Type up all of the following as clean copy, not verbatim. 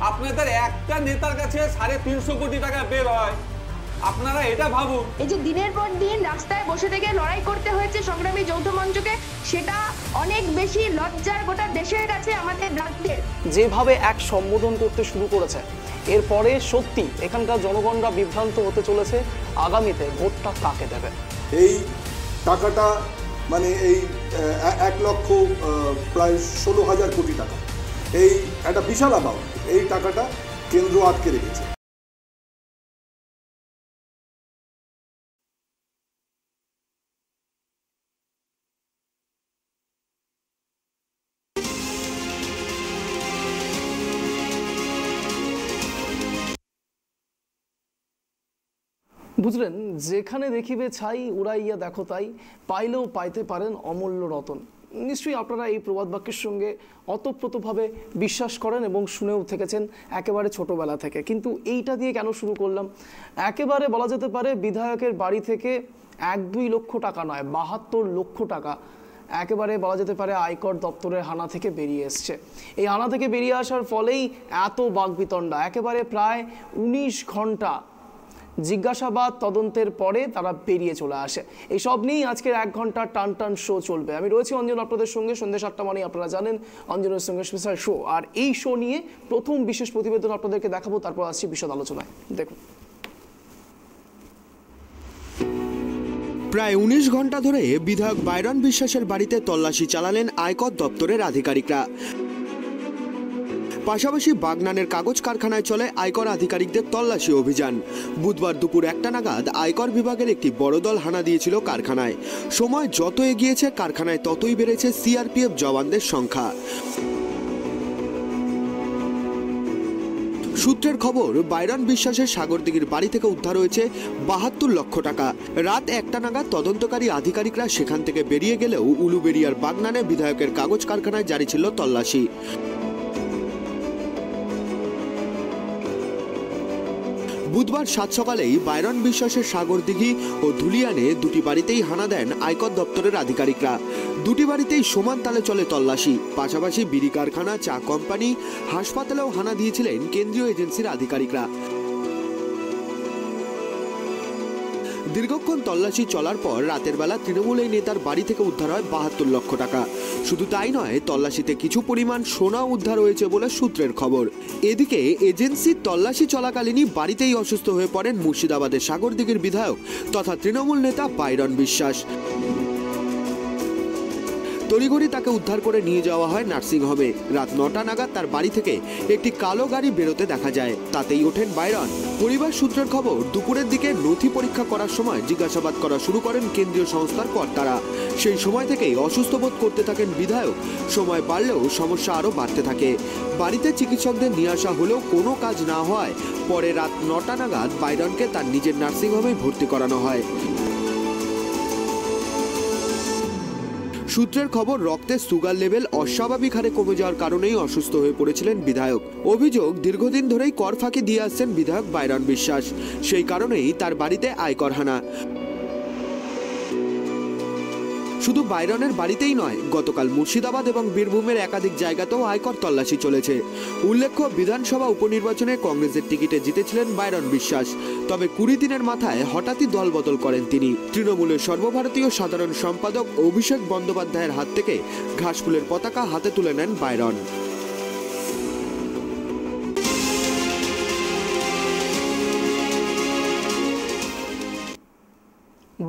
আপনাদের একটা নেতার কাছে 350 কোটি টাকা বের হয়, আপনারা এটা ভাবুন। এই যে দিনের পর দিন রাস্তায় বসে থেকে লড়াই করতে হয়েছে সংগ্রামী যৌথ মঞ্চকে, সেটা অনেক বেশি লজ্জার গোটা দেশের কাছে আমাদের রাজ্যের। যেভাবে এক সম্বোধন করতে শুরু করেছে, এরপরে সত্যি এখানকার জনগণরা বিভ্রান্ত হতে চলেছে আগামীতে ভোটটা কাকে দেবে। এই টাকাটা মানে এই 1 লক্ষ প্রায় 16,000 কোটি টাকা, এই একটা বিশাল অ্যামাউন্ট, এই টাকাটা কেন্দ্র আটকে রেখেছে। বুঝলেন, যেখানে দেখিবে ছাই উড়াইয়া দেখো তাই, পাইলেও পাইতে পারেন অমূল্য রতন। নিশ্চয়ই আপনারা এই প্রবাদ বাক্যের সঙ্গে অতপ্রতভাবে বিশ্বাস করেন এবং শুনেও থেকেছেন একেবারে ছোটবেলা থেকে। কিন্তু এইটা দিয়ে কেন শুরু করলাম? একেবারে বলা যেতে পারে বিধায়কের বাড়ি থেকে 1-2 লক্ষ টাকা নয়, 72 লক্ষ টাকা একেবারে বলা যেতে পারে আয়কর দপ্তরের হানা থেকে বেরিয়ে এসছে। এই হানা থেকে বেরিয়ে আসার ফলেই এত বাকবিতণ্ডা। একেবারে প্রায় 19 ঘন্টা জিজ্ঞাসাবাদ তদন্তের পরে তারা বেরিয়ে চলে আসে। এই সব নিয়েই আজকের 1 ঘন্টা টান টান শো চলবে। আমি রয়েছি অঞ্জন আপনাদের সঙ্গে, সন্ধ্যে 7টা মানে আপনারা জানেন অঞ্জনের সঙ্গে স্পেশাল শো। আর এই শো নিয়ে প্রথম বিশেষ প্রতিবেদন আপনাদেরকে দেখাবো, তারপর আসছি বিশদ আলোচনায়। দেখুন, প্রায় 19 ঘন্টা ধরে বিধায়ক বাইরন বিশ্বাসের বাড়িতে তল্লাশি চালালেন আয়কর দপ্তরের আধিকারিকরা। পাশাপাশি বাগনানের কাগজ কারখানায় চলে আয়কর আধিকারিকদের তল্লাশি অভিযান। বুধবার দুপুর 1টা নাগাদ আয়কর বিভাগের একটি বড় দল হানা দিয়েছিল কারখানায়। সময় যত এগিয়েছে কারখানায় ততই বেড়েছে সিআরপিএফ জওয়ানদের সংখ্যা। সূত্রের খবর, বাইরন বিশ্বাসের সাগরদিঘির বাড়ি থেকে উদ্ধার হয়েছে 72 লক্ষ টাকা। রাত 1টা নাগাদ তদন্তকারী আধিকারিকরা সেখান থেকে বেরিয়ে গেলেও উলুবেড়িয়ার বাগনানে বিধায়কের কাগজ কারখানায় জারি ছিল তল্লাশি। বুধবার 7 সকালেই বাইরন বিশ্বাসের সাগরদিঘি ও ধুলিয়ানে দুটি বাড়িতেই হানা দেন আয়কর দপ্তরের আধিকারিকরা। দুটি বাড়িতেই সমান তালে চলে তল্লাশি। পাশাপাশি বিড়ি কারখানা, চা কোম্পানি, হাসপাতালেও হানা দিয়েছিলেন কেন্দ্রীয় এজেন্সির আধিকারিকরা। দীর্ঘক্ষণ তল্লাশি চলার পর রাতের বেলা তৃণমূল এই নেতার বাড়ি থেকে উদ্ধার হয় 72 লক্ষ টাকা। শুধু তাই নয়, তল্লাশিতে কিছু পরিমাণ সোনা উদ্ধার হয়েছে বলে সূত্রের খবর। এদিকে এজেন্সির তল্লাশি চলাকালীনই বাড়িতেই অসুস্থ হয়ে পড়েন মুর্শিদাবাদের সাগরদিঘির বিধায়ক তথা তৃণমূল নেতা বাইরন বিশ্বাস। তড়িঘড়ি তাকে উদ্ধার করে নিয়ে যাওয়া হয় নার্সিংহোমে। রাত 9টা নাগাদ তার বাড়ি থেকে একটি কালো গাড়ি বেরোতে দেখা যায়, তাতেই ওঠেন বাইরন। পরিবার সূত্রের খবর, দুপুরের দিকে নথি পরীক্ষা করার সময় জিজ্ঞাসাবাদ করা শুরু করেন কেন্দ্রীয় সংস্থার কর্তারা। সেই সময় থেকেই অসুস্থ বোধ করতে থাকেন বিধায়ক। সময় বাড়লেও সমস্যা আরও বাড়তে থাকে। বাড়িতে চিকিৎসকদের নিয়ে আসা হলেও কোনো কাজ না হওয়ায় পরে রাত 9টা নাগাদ বাইরনকে তার নিজের নার্সিংহোমে ভর্তি করানো হয়। সূত্রের খবর, রক্তের সুগার লেভেল অস্বাভাবিক হারে কমে যাওয়ার কারণেই অসুস্থ হয়ে পড়েছিলেন বিধায়ক। অভিযোগ, দীর্ঘদিন ধরেই কর ফাঁকি দিয়ে আসছেন বিধায়ক বাইরন বিশ্বাস। সেই কারণেই তার বাড়িতে আয়কর হানা। শুধু বাইরনের বাড়িতেই নয়, গতকাল মুর্শিদাবাদ এবং বীরভূমের একাধিক জায়গাতেও আয়কর তল্লাশি চলেছে। উল্লেখ্য, বিধানসভা উপনির্বাচনে কংগ্রেসের টিকিটে জিতেছিলেন বাইরন বিশ্বাস। তবে 20 দিনের মাথায় হঠাৎই দল বদল করেন তিনি। তৃণমূলের সর্বভারতীয় সাধারণ সম্পাদক অভিষেক বন্দ্যোপাধ্যায়ের হাত থেকে ঘাসফুলের পতাকা হাতে তুলে নেন বাইরন।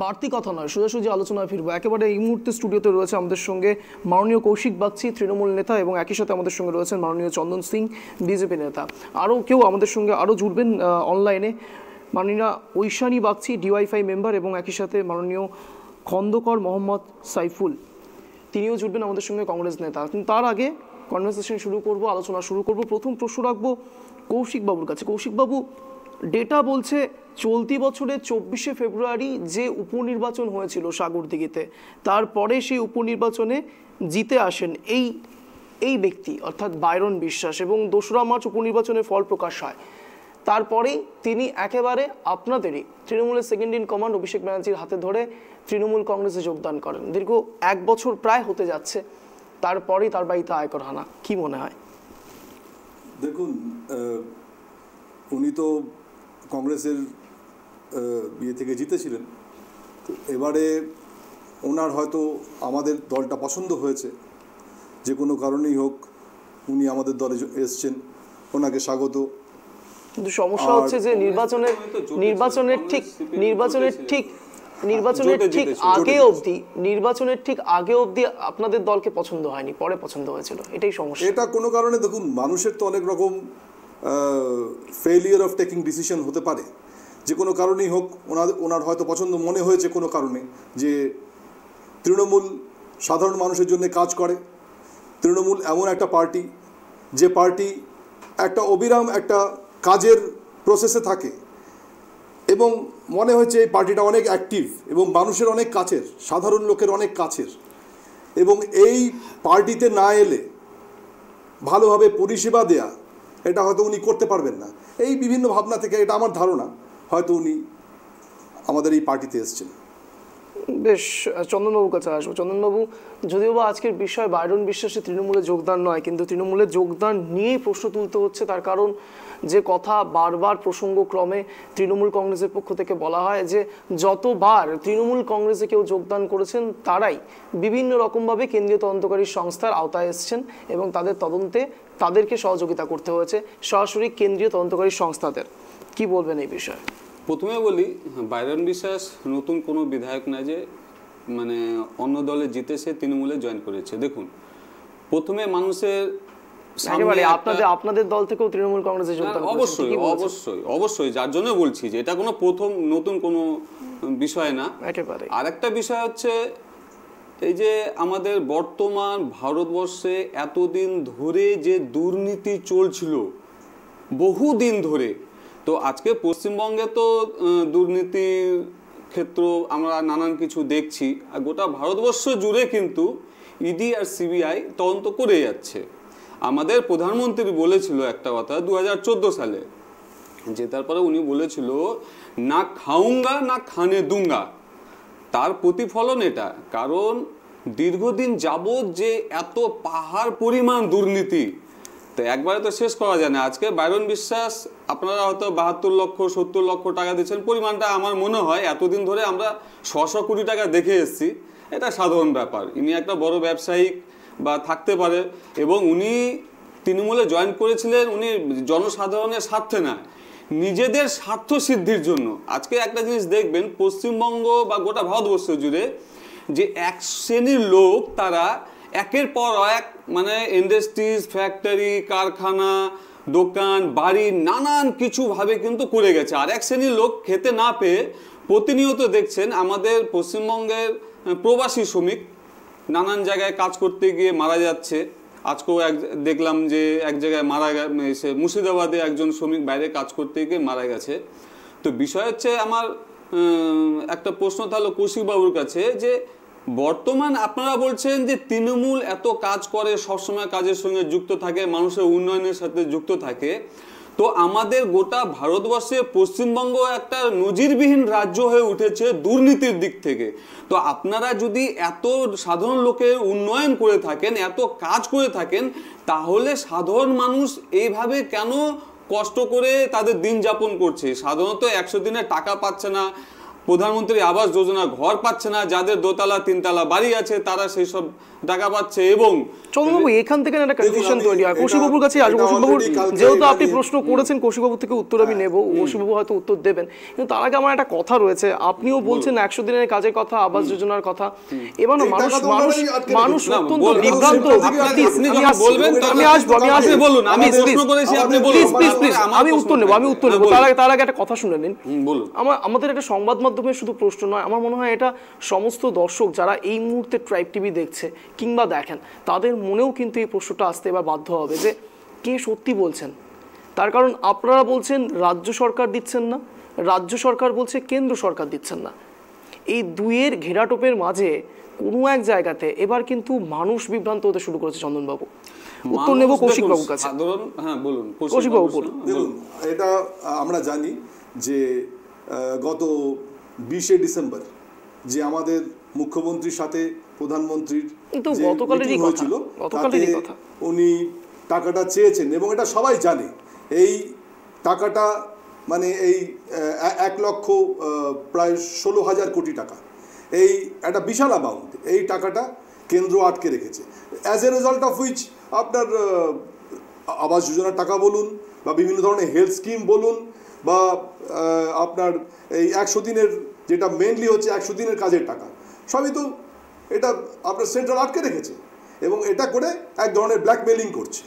বাড়তি কথা নয়, সোজাসুজি আলোচনায় ফিরবো। একেবারে এই মুহূর্তে স্টুডিওতে রয়েছে আমাদের সঙ্গে মাননীয় কৌশিক বাগচি, তৃণমূল নেতা, এবং একই সাথে আমাদের সঙ্গে রয়েছেন মাননীয় চন্দন সিং, বিজেপি নেতা। আরও কেউ আমাদের সঙ্গে আরও জুড়বেন অনলাইনে, মাননীয় ঐশানী বাগচি, ডিওয়াইফাই মেম্বার, এবং একই সাথে মাননীয় খন্দকর মোহাম্মদ সাইফুল, তিনিও জুড়বেন আমাদের সঙ্গে, কংগ্রেস নেতা। কিন্তু তার আগে কনভারসেশন শুরু করব, আলোচনা শুরু করব। প্রথম প্রশ্ন রাখবো কৌশিকবাবুর কাছে। কৌশিকবাবু, ডেটা বলছে চলতি বছরের 24শে ফেব্রুয়ারি যে উপনির্বাচন হয়েছিল সাগরদিঘিতে, তারপরে সেই উপনির্বাচনে জিতে আসেন এই ব্যক্তি অর্থাৎ বাইরন বিশ্বাস, এবং 2রা মার্চ উপনির্বাচনের ফল প্রকাশ হয়। তারপরেই তিনি একেবারে আপনাদেরই তৃণমূলের সেকেন্ড ইন কমান্ড অভিষেক ব্যানার্জির হাতে ধরে তৃণমূল কংগ্রেসে যোগদান করেন। দীর্ঘ 1 বছর প্রায় হতে যাচ্ছে, তারপরেই তার বাড়িতে আয়কর হানা। কি মনে হয়? দেখুন, উনি তো কংগ্রেসের ইয়ে থেকে জিতেছিলেন, তো এবারে ওনার হয়তো আমাদের দলটা পছন্দ হয়েছে, যে কোনো কারণেই হোক উনি আমাদের দলে এসছেন, ওনাকে স্বাগত। কিন্তু সমস্যা হচ্ছে যে নির্বাচনের ঠিক আগে অবধি আপনাদের দলকে পছন্দ হয়নি, পরে পছন্দ হয়েছিল, এটাই সমস্যা। এটা কোনো কারণে দেখুন, মানুষের তো অনেক রকম ফেলিয়ার অফ টেকিং ডিসিশন হতে পারে, যে কোনো কারণেই হোক ওনার হয়তো পছন্দ মনে হয়েছে কোনো কারণে, যে তৃণমূল সাধারণ মানুষের জন্য কাজ করে। তৃণমূল এমন একটা পার্টি, যে পার্টি একটা অবিরাম একটা কাজের প্রসেসে থাকে, এবং মনে হচ্ছে এই পার্টিটা অনেক অ্যাক্টিভ এবং মানুষের অনেক কাছের, সাধারণ লোকের অনেক কাছের, এবং এই পার্টিতে না এলে ভালোভাবে পরিষেবা দেয়া এটা হয়তো উনি করতে পারবেন না। এই বিভিন্ন ভাবনা থেকে, এটা আমার ধারণা, হয়তো উনি আমাদের এই পার্টিতে এসেছেন। বেশ, চন্দনবাবুর কাছে আসবো। চন্দনবাবু, যদিও বা আজকের বিষয় বাইরন বিশ্বাসের তৃণমূলে যোগদান নয়, কিন্তু তৃণমূলে যোগদান নিয়েই প্রশ্ন তুলতে হচ্ছে, তার কারণ যে কথা বারবার প্রসঙ্গক্রমে তৃণমূল কংগ্রেসের পক্ষ থেকে বলা হয় যে যতবার তৃণমূল কংগ্রেসে কেউ যোগদান করেছেন তারাই বিভিন্ন রকমভাবে কেন্দ্রীয় তদন্তকারী সংস্থার আওতায় এসছেন এবং তাদের তদন্তে তাদেরকে সহযোগিতা করতে হয়েছে সরাসরি কেন্দ্রীয় তদন্তকারী সংস্থাদের। কি বলবেন এই বিষয়ে? প্রথমে বলি, বাইরন বিশ্বাস নতুন কোনো বিধায়ক না যে মানে অন্য দলে জিতে সে তৃণমূলে জয়েন করেছে। দেখুন, প্রথমে মানুষের আপনাদের দল থেকেও তৃণমূল কংগ্রেসে যোগদান করেছে। অবশ্যই অবশ্যই অবশ্যই, যার জন্য বলছি যে এটা কোনো প্রথম নতুন কোনো বিষয় না। একেবারে। আর একটা বিষয় হচ্ছে এই যে আমাদের বর্তমান ভারতবর্ষে এতদিন ধরে যে দুর্নীতি চলছিল, বহুদিন ধরে, তো আজকে পশ্চিমবঙ্গে তো দুর্নীতির ক্ষেত্র আমরা নানান কিছু দেখছি, আর গোটা ভারতবর্ষ জুড়ে কিন্তু ইডি আর সিবিআই তদন্ত করে যাচ্ছে। আমাদের প্রধানমন্ত্রী বলেছিল একটা কথা 2014 সালে, যে তারপরে উনি বলেছিল না খাউঙ্গা না খানে দুঙ্গা। তার প্রতিফলন এটা, কারণ দীর্ঘদিন যাবৎ যে এত পাহাড় পরিমাণ দুর্নীতি, তো একবারে তো শেষ করা যায় না। আজকে বাইরন বিশ্বাস আপনারা হয়তো 72 লক্ষ 70 লক্ষ টাকা দিচ্ছেন, পরিমাণটা আমার মনে হয় এতদিন ধরে আমরা 600 কোটি টাকা দেখে এসেছি, এটা সাধারণ ব্যাপার। ইনি একটা বড় ব্যবসায়িক বা থাকতে পারে, এবং উনি তৃণমূলে জয়েন করেছিলেন উনি জনসাধারণের স্বার্থে না, নিজেদের স্বার্থ সিদ্ধির জন্য। আজকে একটা জিনিস দেখবেন, পশ্চিমবঙ্গ বা গোটা ভারতবর্ষ জুড়ে যে এক শ্রেণীর লোক তারা একের পর এক মানে ইন্ডাস্ট্রিজ, ফ্যাক্টরি, কারখানা, দোকান, বাড়ি নানান কিছুভাবে কিন্তু করে গেছে। আর এক শ্রেণীর লোক খেতে না পেয়ে প্রতিনিয়ত দেখছেন আমাদের পশ্চিমবঙ্গের প্রবাসী শ্রমিক নানান জায়গায় কাজ করতে গিয়ে মারা যাচ্ছে। আজকেও দেখলাম যে এক জায়গায় মারা গেছে, মুর্শিদাবাদে একজন শ্রমিক বাইরে কাজ করতে গিয়ে মারা গেছে। তো বিষয় হচ্ছে আমার একটা প্রশ্ন তাহলে কৌশিকবাবুর কাছে, যে বর্তমান আপনারা বলছেন যে তৃণমূল এত কাজ করে, সবসময় কাজের সঙ্গে যুক্ত থাকে, মানুষের উন্নয়নের সাথে যুক্ত থাকে, তো আমাদের গোটা ভারতবর্ষে পশ্চিমবঙ্গ একটা নজিরবিহীন রাজ্য হয়ে উঠেছে দুর্নীতির দিক থেকে। তো আপনারা যদি এত সাধারণ লোকের উন্নয়ন করে থাকেন, এত কাজ করে থাকেন, তাহলে সাধারণ মানুষ এইভাবে কেন কষ্ট করে তাদের দিন যাপন করছে? সাধারণত 100 দিনের টাকা পাচ্ছে না, প্রধানমন্ত্রী আবাস যোজনা ঘর পাচ্ছে না, যাদের দোতলা তিনতলা বাড়ি আছে তারা সেই সব টাকা পাচ্ছে। এবং চন্দ্রবাবু, এখান থেকে একটা কনফিউশন তৈরি হয়। কৌশিকবাবুর কাছে আসবো। কৌশিকবাবু, যেহেতু আপনি প্রশ্ন করেছেন, কৌশিকবাবু থেকে উত্তর আমি নেব, কৌশিকবাবু হয়তো উত্তর দেবেন, কিন্তু তার আগে আমার একটা কথা রয়েছে। আপনিও বলছেন 100 দিনের কাজের কথা, আবাস যোজনার কথা, এবার মানুষ অত্যন্ত বিভ্রান্ত। আমি উত্তর নেব। তার আগে একটা কথা শুনে নিন। আমাদের একটা সংবাদ মাধ্যমের শুধু প্রশ্ন নয়, আমার মনে হয় এটা সমস্ত দর্শক যারা এই মুহূর্তে ট্রাইব টিভি দেখছে কিংবা দেখেন, তাদের মনেও কিন্তু এই প্রশ্নটা আসতে এবার বাধ্য হবে যে কে সত্যি বলছেন। তার কারণ আপনারা বলছেন রাজ্য সরকার দিচ্ছেন না, রাজ্য সরকার বলছে কেন্দ্র সরকার দিচ্ছেন না। এই দুইয়ের ঘেরাটোপের মাঝে কোনো এক জায়গাতে এবার কিন্তু মানুষ বিভ্রান্ত হতে শুরু করেছে। চন্দনবাবু, উত্তর নেব কৌশিকবাবুর কাছে। কৌশিকবাবু বলুন। দেখুন, এটা আমরা জানি যে গত 20শে ডিসেম্বর যে আমাদের মুখ্যমন্ত্রীর সাথে প্রধানমন্ত্রীর হয়েছিল, উনি টাকাটা চেয়েছেন, এবং এটা সবাই জানে। এই টাকাটা মানে এই 1,00,000 প্রায় 16,000 কোটি টাকা, এই একটা বিশাল অ্যামাউন্ট। এই টাকাটা কেন্দ্র আটকে রেখেছে, as a result of which আপনার আবাস যোজনার টাকা বলুন, বা বিভিন্ন ধরনের হেলথ স্কিম বলুন, বা আপনার এই 100 দিনের, যেটা মেনলি হচ্ছে 100 দিনের কাজের টাকা, সবই তো এটা আপনার সেন্ট্রাল আটকে রেখেছে। এবং এটা করে এক ধরনের ব্ল্যাকমেলিং করছে।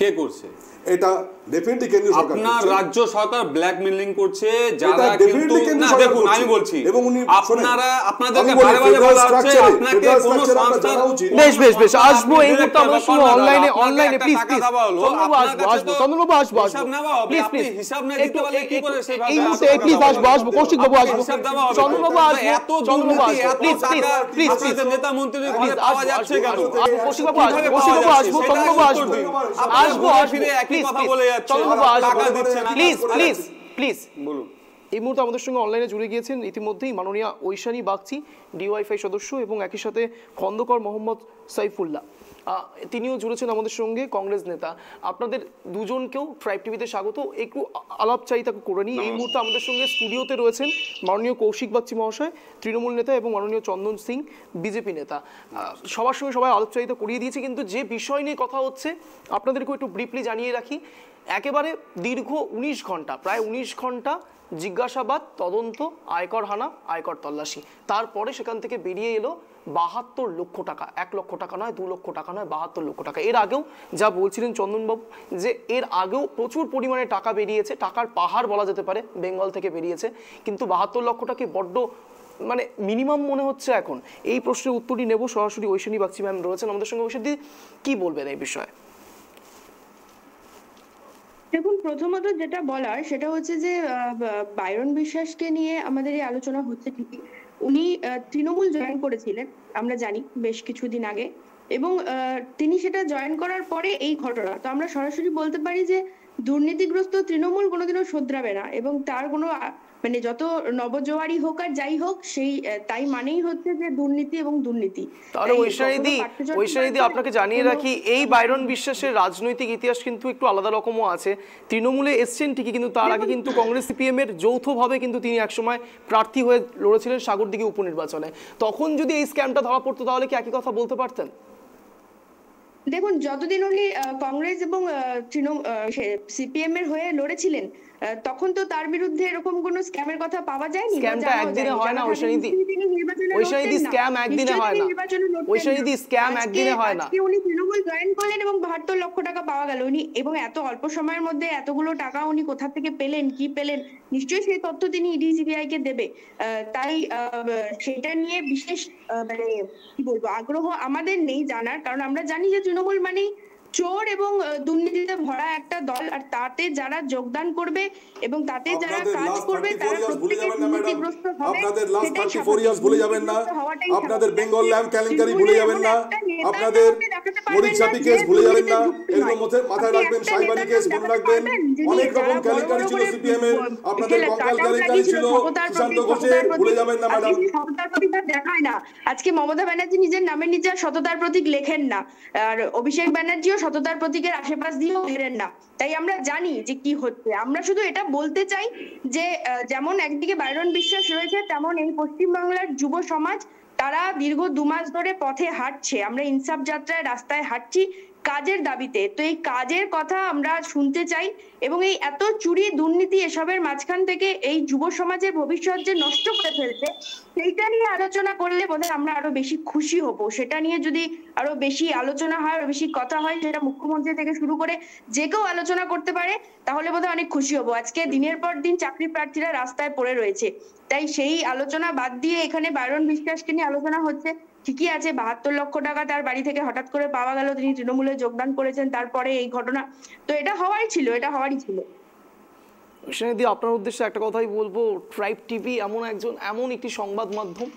কে করছে? এটা ডেফিনেটলি কেন্দ্রীয় সরকার। আপনার রাজ্য সরকার ব্ল্যাকমেলিং করছে, যারা এটা কিন্তু definitely কেন্দ্রীয় না সরকার দেখুন করছে। আমি বলছি, এবং উনি আপনারা আপনাদেরকে আমি বলি, বারে বারে federal বলা হচ্ছে structure- আপনাকে federal কোনো structure আপনার সংস্থা জানা উচিত। বেশ আসবো এই মুহূর্তে আমাদের সঙ্গে অনলাইনে প্লিজ চন্দ্রবাবু আসবো চন্দ্রবাবু আসবো প্লিজ হিসাব না দিতে পারলে কি করে সেই এই মুহূর্তে প্লিজ আসবো কৌশিকবাবু আসবো চন্দ্রবাবু আসবো চন্দ্রবাবু আসবো প্লিজ নেতা মন্ত্রীদের ঘরে পাওয়া যাচ্ছে কেন? কৌশিকবাবু আসবো চন্দ্রবাবু আসবো ফিরে একই কথা বলে যাচ্ছে, চন্দ্রবাবু টাকা দিচ্ছে না। প্লিজ বলুন। এই মুহূর্তে আমাদের সঙ্গে অনলাইনে জুড়ে গিয়েছেন ইতিমধ্যেই মাননীয়া ঐশানী বাগচি, ডিওয়াইফাই সদস্য, এবং একই সাথে খন্দকার মোহাম্মদ সাইফুল্লাহ, তিনিও জুড়েছেন আমাদের সঙ্গে, কংগ্রেস নেতা। আপনাদের দুজনকেও ট্রাইব টিভিতে স্বাগত। একটু আলাপচারিতা করে নিই। এই মুহূর্তে আমাদের সঙ্গে স্টুডিওতে রয়েছেন মাননীয় কৌশিক বাগচি মহাশয়, তৃণমূল নেতা, এবং মাননীয় চন্দন সিং, বিজেপি নেতা। সবার সঙ্গে সবাই আলাপচারিতা করিয়ে দিয়েছে, কিন্তু যে বিষয় নিয়ে কথা হচ্ছে আপনাদেরকেও একটু ব্রিফলি জানিয়ে রাখি। একেবারে দীর্ঘ 19 ঘন্টা, প্রায় 19 ঘন্টা জিজ্ঞাসাবাদ, তদন্ত, আয়কর হানা, আয়কর তল্লাশি, তারপরে সেখান থেকে বেরিয়ে এলো 72 লক্ষ টাকা। 1 লক্ষ টাকা নয়, 2 লক্ষ টাকা নয়, 72 লক্ষ টাকা। এর আগেও যা বলছিলেন চন্দনবাবু, যে এর আগেও প্রচুর পরিমাণে টাকা বেরিয়েছে, টাকার পাহাড় বলা যেতে পারে বেঙ্গল থেকে বেরিয়েছে, কিন্তু 72 লক্ষ টাকা বড্ড মানে মিনিমাম মনে হচ্ছে এখন। এই প্রশ্নের উত্তরই নেব, সরাসরি ঐশানী বাগচি ম্যাম রয়েছেন আমাদের সঙ্গে। ঐশানী, কি বলবেন এই বিষয়ে? দেখুন, প্রথমত যেটা বলার সেটা হচ্ছে যে বাইরন বিশ্বাসকে নিয়ে আমাদের এই আলোচনা হচ্ছে ঠিকই। উনি তৃণমূল জয়েন করেছিলেন আমরা জানি বেশ কিছুদিন আগে, এবং তিনি সেটা জয়েন করার পরে এই ঘটনা। তো আমরা সরাসরি বলতে পারি যে দুর্নীতিগ্রস্ত তৃণমূল কোনোদিনও শোধরাবে না, এবং তার কোনো মানে যত নবজোয়ারি হোক আর যাই হোক, সেই তাই মানেই হচ্ছে যে দুর্নীতি এবং দুর্নীতি। তাহলে ঐশানীদি আপনাকে জানিয়ে রাখি, এই বাইরন বিশ্বাসের রাজনৈতিক ইতিহাস কিন্তু একটু আলাদা রকমও আছে। তৃণমূলে এসছেন ঠিকই, কিন্তু তার আগে কিন্তু কংগ্রেস সিপিএম এর যৌথভাবে কিন্তু তিনি একসময় প্রার্থী হয়ে লড়েছিলেন সাগরদিঘি উপনির্বাচনে। তখন যদি এই স্ক্যামটা ধরা পড়তো তাহলে কি একই কথা বলতে পারতেন? দেখুন, যতদিন উনি কংগ্রেস এবং সিপিএম এর হয়ে লড়েছিলেন, তখন তো তার বিরুদ্ধে এরকম কোনো স্ক্যামের কথা পাওয়া যায়নি। স্ক্যামটা একদিনে হয় না ঐশানীদি, স্ক্যাম একদিনে হয় না, স্ক্যাম একদিনে হয় না। উনি তৃণমূল জয়েন করলেন এবং 72 লক্ষ টাকা পাওয়া গেল। উনি এবং এত অল্প সময়ের মধ্যে এতগুলো টাকা উনি কোথা থেকে পেলেন, কি পেলেন, নিশ্চয়ই সেই তথ্য তিনি ইডি সিবিআই কে দেবে। তাই সেটা নিয়ে বিশেষ মানে কি বলবো আগ্রহ আমাদের নেই জানার, কারণ আমরা জানি যে তৃণমূল মানেই চোর এবং দুর্নীতিতে ভরা একটা দল, আর তাতে যারা যোগদান করবে এবং তাতে যারা কাজ করবে তারা প্রত্যেকে দুর্নীতিগ্রস্ত হবে। আপনাদের লাস্ট 34 ইয়ার্স ভুলে যাবেন না, আপনাদের বেঙ্গল ল্যাম্প কেলেঙ্কারি ভুলে যাবেন না, আপনাদের মরিচাপি কেস ভুলে যাবেন না, এরকম মাথায় রাখবেন, সাইবারি কেস মনে রাখবেন, অনেক রকম কেলেঙ্কারি ছিল সিপিএম এর, আপনাদের কঙ্কাল কেলেঙ্কারি ছিল, সুশান্ত ঘোষের ভুলে যাবেন না ম্যাডাম। সততার প্রতীক দেখায় না, আজকে মমতা ব্যানার্জি নিজের নামের নিচে সততার প্রতীক লেখেন না, আর অভিষেক ব্যানার্জিও সততার প্রতীকের আশেপাশ দিয়েও ঘেরেন না। তাই আমরা জানি যে কি হচ্ছে। আমরা শুধু এটা বলতে চাই যে যেমন একদিকে বাইরন বিশ্বাস রয়েছে, তেমন এই পশ্চিমবাংলার যুব সমাজ তারা দীর্ঘ 2 মাস ধরে পথে হাঁটছে। আমরা ইনসাফ যাত্রায় রাস্তায় হাঁটছি কাজের দাবিতে। তো এই কাজের কথা আমরা শুনতে চাই, এবং এই এত চুরি দুর্নীতি এসবের মাঝখান থেকে এই যুব সমাজের ভবিষ্যৎ যে নষ্ট করে ফেলছে, সেইটা নিয়ে আলোচনা করলে বোধহয় আমরা আরো বেশি খুশি হব। সেটা নিয়ে যদি আরো বেশি আলোচনা হয়, আরো বেশি কথা হয়, সেটা মুখ্যমন্ত্রী থেকে শুরু করে যে কেউ আলোচনা করতে পারে, তাহলে বোধহয় অনেক খুশি হব। আজকে দিনের পর দিন চাকরি প্রার্থীরা রাস্তায় পড়ে রয়েছে, তাই সেই আলোচনা বাদ দিয়ে এখানে বাইরন বিশ্বাসকে নিয়ে আলোচনা হচ্ছে। ঠিকই আছে, 72 লক্ষ টাকা তার বাড়ি থেকে হঠাৎ করে পাওয়া গেল, তিনি তৃণমূলে যোগদান করেছেন, তারপরে এই ঘটনা। তো এটা হওয়ারই ছিল। ঐশানীদি, আপনার উদ্দেশ্যে একটা কথাই বলবো, ট্রাইব টিভি এমন একটি সংবাদ মাধ্যম,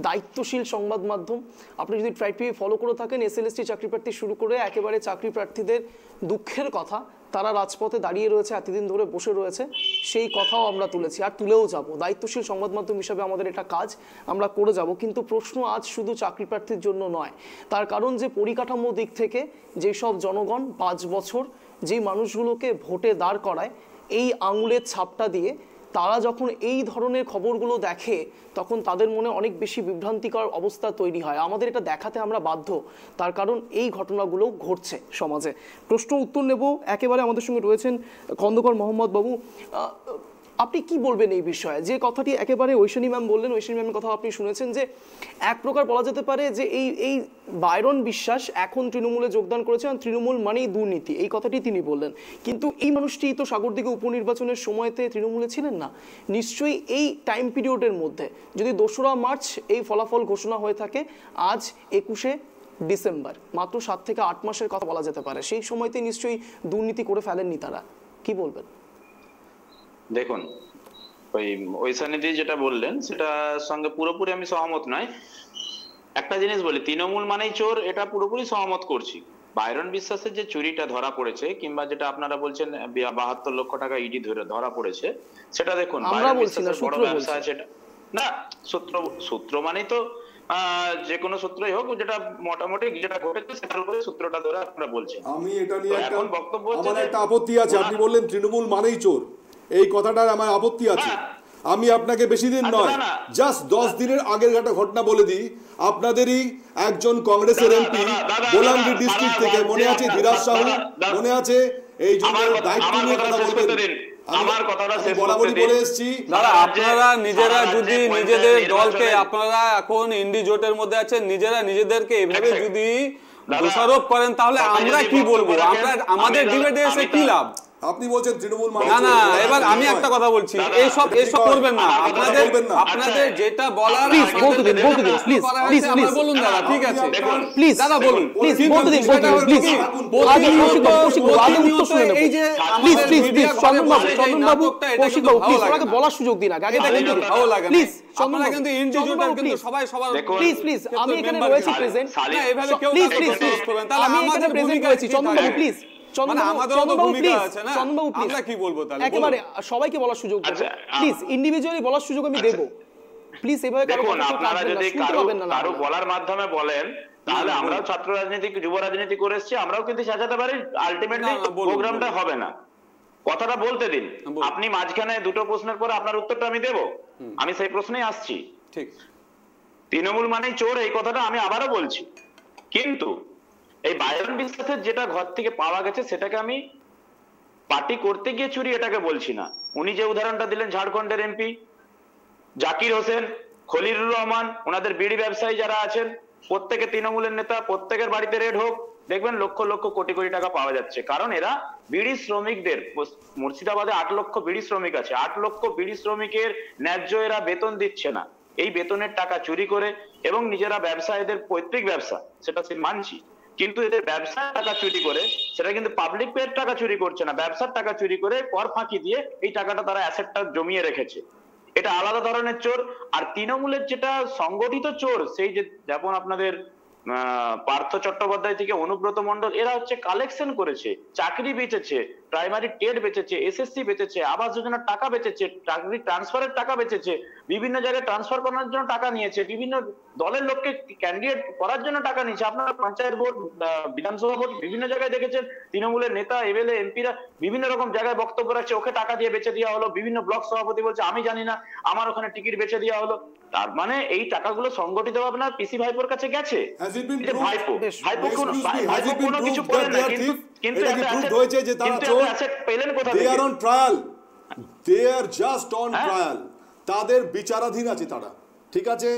দায়িত্বশীল সংবাদ মাধ্যম। আপনি যদি ট্রাইব টিভি ফলো করে থাকেন, এসএলএসটি চাকরি প্রার্থী শুরু করে একেবারে চাকরি প্রার্থীদের দুঃখের কথা তারা রাজপথে দাঁড়িয়ে রয়েছে, এতদিন ধরে বসে রয়েছে, সেই কথাও আমরা তুলেছি আর তুলেও যাব। দায়িত্বশীল সংবাদ মাধ্যম হিসাবে আমাদের এটা কাজ, আমরা করে যাব। কিন্তু প্রশ্ন আজ শুধু চাকরি প্রার্থীর জন্য নয়, তার কারণ যে পরিকাঠামো দিক থেকে যেসব জনগণ 5 বছর যেই মানুষগুলোকে ভোটে দাঁড় করায় এই আঙুলের ছাপটা দিয়ে, তারা যখন এই ধরনের খবরগুলো দেখে তখন তাদের মনে অনেক বেশি বিভ্রান্তিকর অবস্থা তৈরি হয়। আমাদের এটা দেখাতে আমরা বাধ্য, তার কারণ এই ঘটনাগুলো ঘটছে সমাজে। প্রশ্ন উত্তর নেব, একেবারে আমাদের সঙ্গে রয়েছেন খন্দকার মোহাম্মদ বাবু। আপনি কি বলবেন এই বিষয়ে? যে কথাটি একেবারে ঐশানী ম্যাম বললেন, ঐশানী ম্যামের কথা আপনি শুনেছেন, যে এক প্রকার বলা যেতে পারে যে এই বাইরন বিশ্বাস এখন তৃণমূলে যোগদান করেছেন, তৃণমূল মানেই দুর্নীতি, এই কথাটি তিনি বললেন। কিন্তু এই মানুষটি তো সাগরদিঘি উপনির্বাচনের সময়তে তৃণমূলে ছিলেন না। নিশ্চয়ই এই টাইম পিরিয়ডের মধ্যে যদি 2রা মার্চ এই ফলাফল ঘোষণা হয়ে থাকে, আজ 21শে ডিসেম্বর, মাত্র 7 থেকে 8 মাসের কথা বলা যেতে পারে, সেই সময়তে নিশ্চয়ই দুর্নীতি করে ফেলেননি তারা। কি বলবেন? দেখুন, ওই সানিদি যেটা বললেন সেটার সঙ্গে পুরোপুরি আমি সহমত নয়। একটা জিনিস বলি, তৃণমূল মানেই চোর, এটা পুরোপুরি সহমত করছি। বাইরন বিশ্বাসের যে চুরিটা ধরা পড়েছে, কিংবা যেটা আপনারা বলছেন 72 লক্ষ টাকা ইডি ধরা পড়েছে, সেটা দেখুন বাইরন বিশ্বাসের বড় ব্যবসা আছে না। সূত্র মানেই তো যে কোনো সূত্রই হোক, যেটা মোটামুটি যেটা ঘটেছে সেটার উপরে সূত্রটা ধরে আপনারা বলছেন। আমি এটা নিয়ে এখন বক্তব্য আমার একটা আপত্তি আছে। আপনি বললেন তৃণমূল মানেই চোর, এই কথাটার আমার আপত্তি আছে। আমি আপনাকে বেশি দিন নয়, জাস্ট 10 দিনের আগের একটা ঘটনা বলে দিই। আপনাদেরই একজন কংগ্রেসের এমপি বোলাঙ্গি ডিস্ট্রিক্ট থেকে, মনে আছে ধীরাজ সাহু, মনে আছে? এই জন্য দায়িত্ব নিয়ে কথা বলবেন। আমার কথাটা শেষ বরাবরই বলে এসেছি, দাদা আপনারা নিজেরা যদি নিজেদের দলকে, আপনারা এখন ইন্ডি জোটের মধ্যে আছেন, নিজেরা নিজেদেরকে এভাবে যদি দোষারোপ করেন তাহলে আমরা কি বলবো? আমরা আমাদের ডিবেটে এসে কি লাভ? আপনি বলছেন তৃণমূল মানে না না, এবার আমি একটা কথা বলছি, এইসব করবেন না। আপনাদের যেটা বলার প্লিজ বলতে দিন, প্লিজ প্লিজ প্লিজ বলুন দাদা, ঠিক আছে প্লিজ দাদা বলুন, প্লিজ বলতে দিন, প্লিজ আগে আগে উত্তর শুনে নেব। এই যে প্লিজ প্লিজ প্লিজ চন্দনবাবু কৌশিকবাবু প্লিজ ওনাকে বলার সুযোগ দিন। আগে দেখেন ভালো লাগে প্লিজ আপনারা কিন্তু ইন্ডিভিজুয়াল কিন্তু সবাই সবার প্লিজ প্লিজ আমি এখানে রয়েছি প্রেজেন্ট, না এভাবে কেউ প্লিজ প্লিজ করবেন তাহলে আমি এখানে প্রেজেন্ট করেছি। চন্দনবাবু প্লিজ, একেবারে সবাইকে বলার সুযোগ দেব, প্লিজ ইন্ডিভিজুয়ালি বলার সুযোগ আমি দেব, প্লিজ এভাবে দেখুন। আপনারা যদি কারো বলার মাধ্যমে বলেন, তাহলে আমরাও ছাত্র রাজনীতি, যুব রাজনীতি করে এসেছি, আমরাও কিন্তু সাজাতে পারি। আলটিমেটলি প্রোগ্রামটা হবে না, কথাটা বলতে দিন। আপনি মাঝখানে দুটো প্রশ্নের পরে আপনার উত্তরটা আমি দেব, আমি সেই প্রশ্নেই আসছি। ঠিক, তৃণমূল মানেই চোর, এই কথাটা আমি আবারও বলছি। কিন্তু এই বাইরন বিশ্বাসের যেটা ঘর থেকে পাওয়া গেছে, সেটাকে আমি পার্টি করতে গিয়ে চুরি এটাকে বলছি না। উনি যে উদাহরণটা দিলেন ঝাড়খণ্ডের এমপি জাকির হোসেন, খলিলুর রহমান, ওনাদের বিড়ি ব্যবসায়ী যারা আছেন, প্রত্যেকে তৃণমূলের নেতা, প্রত্যেকের বাড়িতে রেড হোক, দেখবেন লক্ষ লক্ষ কোটি কোটি টাকা পাওয়া যাচ্ছে। কারণ এরা বিড়ি শ্রমিকদের, মুর্শিদাবাদে 8 লক্ষ বিড়ি শ্রমিক আছে, 8 লক্ষ বিড়ি শ্রমিকের ন্যায্য এরা বেতন দিচ্ছে না। এই বেতনের টাকা চুরি করে, এবং নিজেরা ব্যবসা, এদের পৈতৃক ব্যবসা, সেটা সে মানছি, কিন্তু এদের ব্যবসার টাকা চুরি করে, সেটা কিন্তু পাবলিক পের টাকা চুরি করছে না, ব্যবসার টাকা চুরি করে কর ফাঁকি দিয়ে এই টাকাটা তারা অ্যাসেটটা জমিয়ে রেখেছে। এটা আলাদা ধরনের চোর। আর তৃণমূলের যেটা সংগঠিত চোর, সেই যে যেমন আপনাদের পার্থ চট্টোপাধ্যায় থেকে অনুব্রত মণ্ডল, এরা হচ্ছে কালেকশন করেছে, চাকরি বেচেছে, প্রাইমারি টেট বেচেছে, এসএসসি বেচেছে, আবাস যোজনার টাকা বেচেছে, চাকরি ট্রান্সফারের টাকা বেচেছে, বিভিন্ন জায়গায় ট্রান্সফার করার জন্য টাকা নিয়েছে, বিভিন্ন দলের লোককে ক্যান্ডিডেট করার জন্য টাকা নিয়েছে। আপনারা পঞ্চায়েত ভোট, বিধানসভা ভোট বিভিন্ন জায়গায় দেখেছেন, তৃণমূলের নেতা, এমএলএ, এমপিরা বিভিন্ন রকম জায়গায় বক্তব্য রাখছে, ওকে টাকা দিয়ে বেচে দেওয়া হলো। বিভিন্ন ব্লক সভাপতি বলছে আমি জানি না, আমার ওখানে টিকিট বেচে দেওয়া হলো। তার মানে এই টাকাগুলো সংগঠিত ভাবে না পিসি ভাইপোর কাছে গেছে। ভাইপো কোনো কিছু করেন না, কিন্তু পেলেন কোথা থেকে? দে আর জাস্ট অন ট্রায়াল, তাদের বিচারাধীন আছে তারা, ঠিক আছে?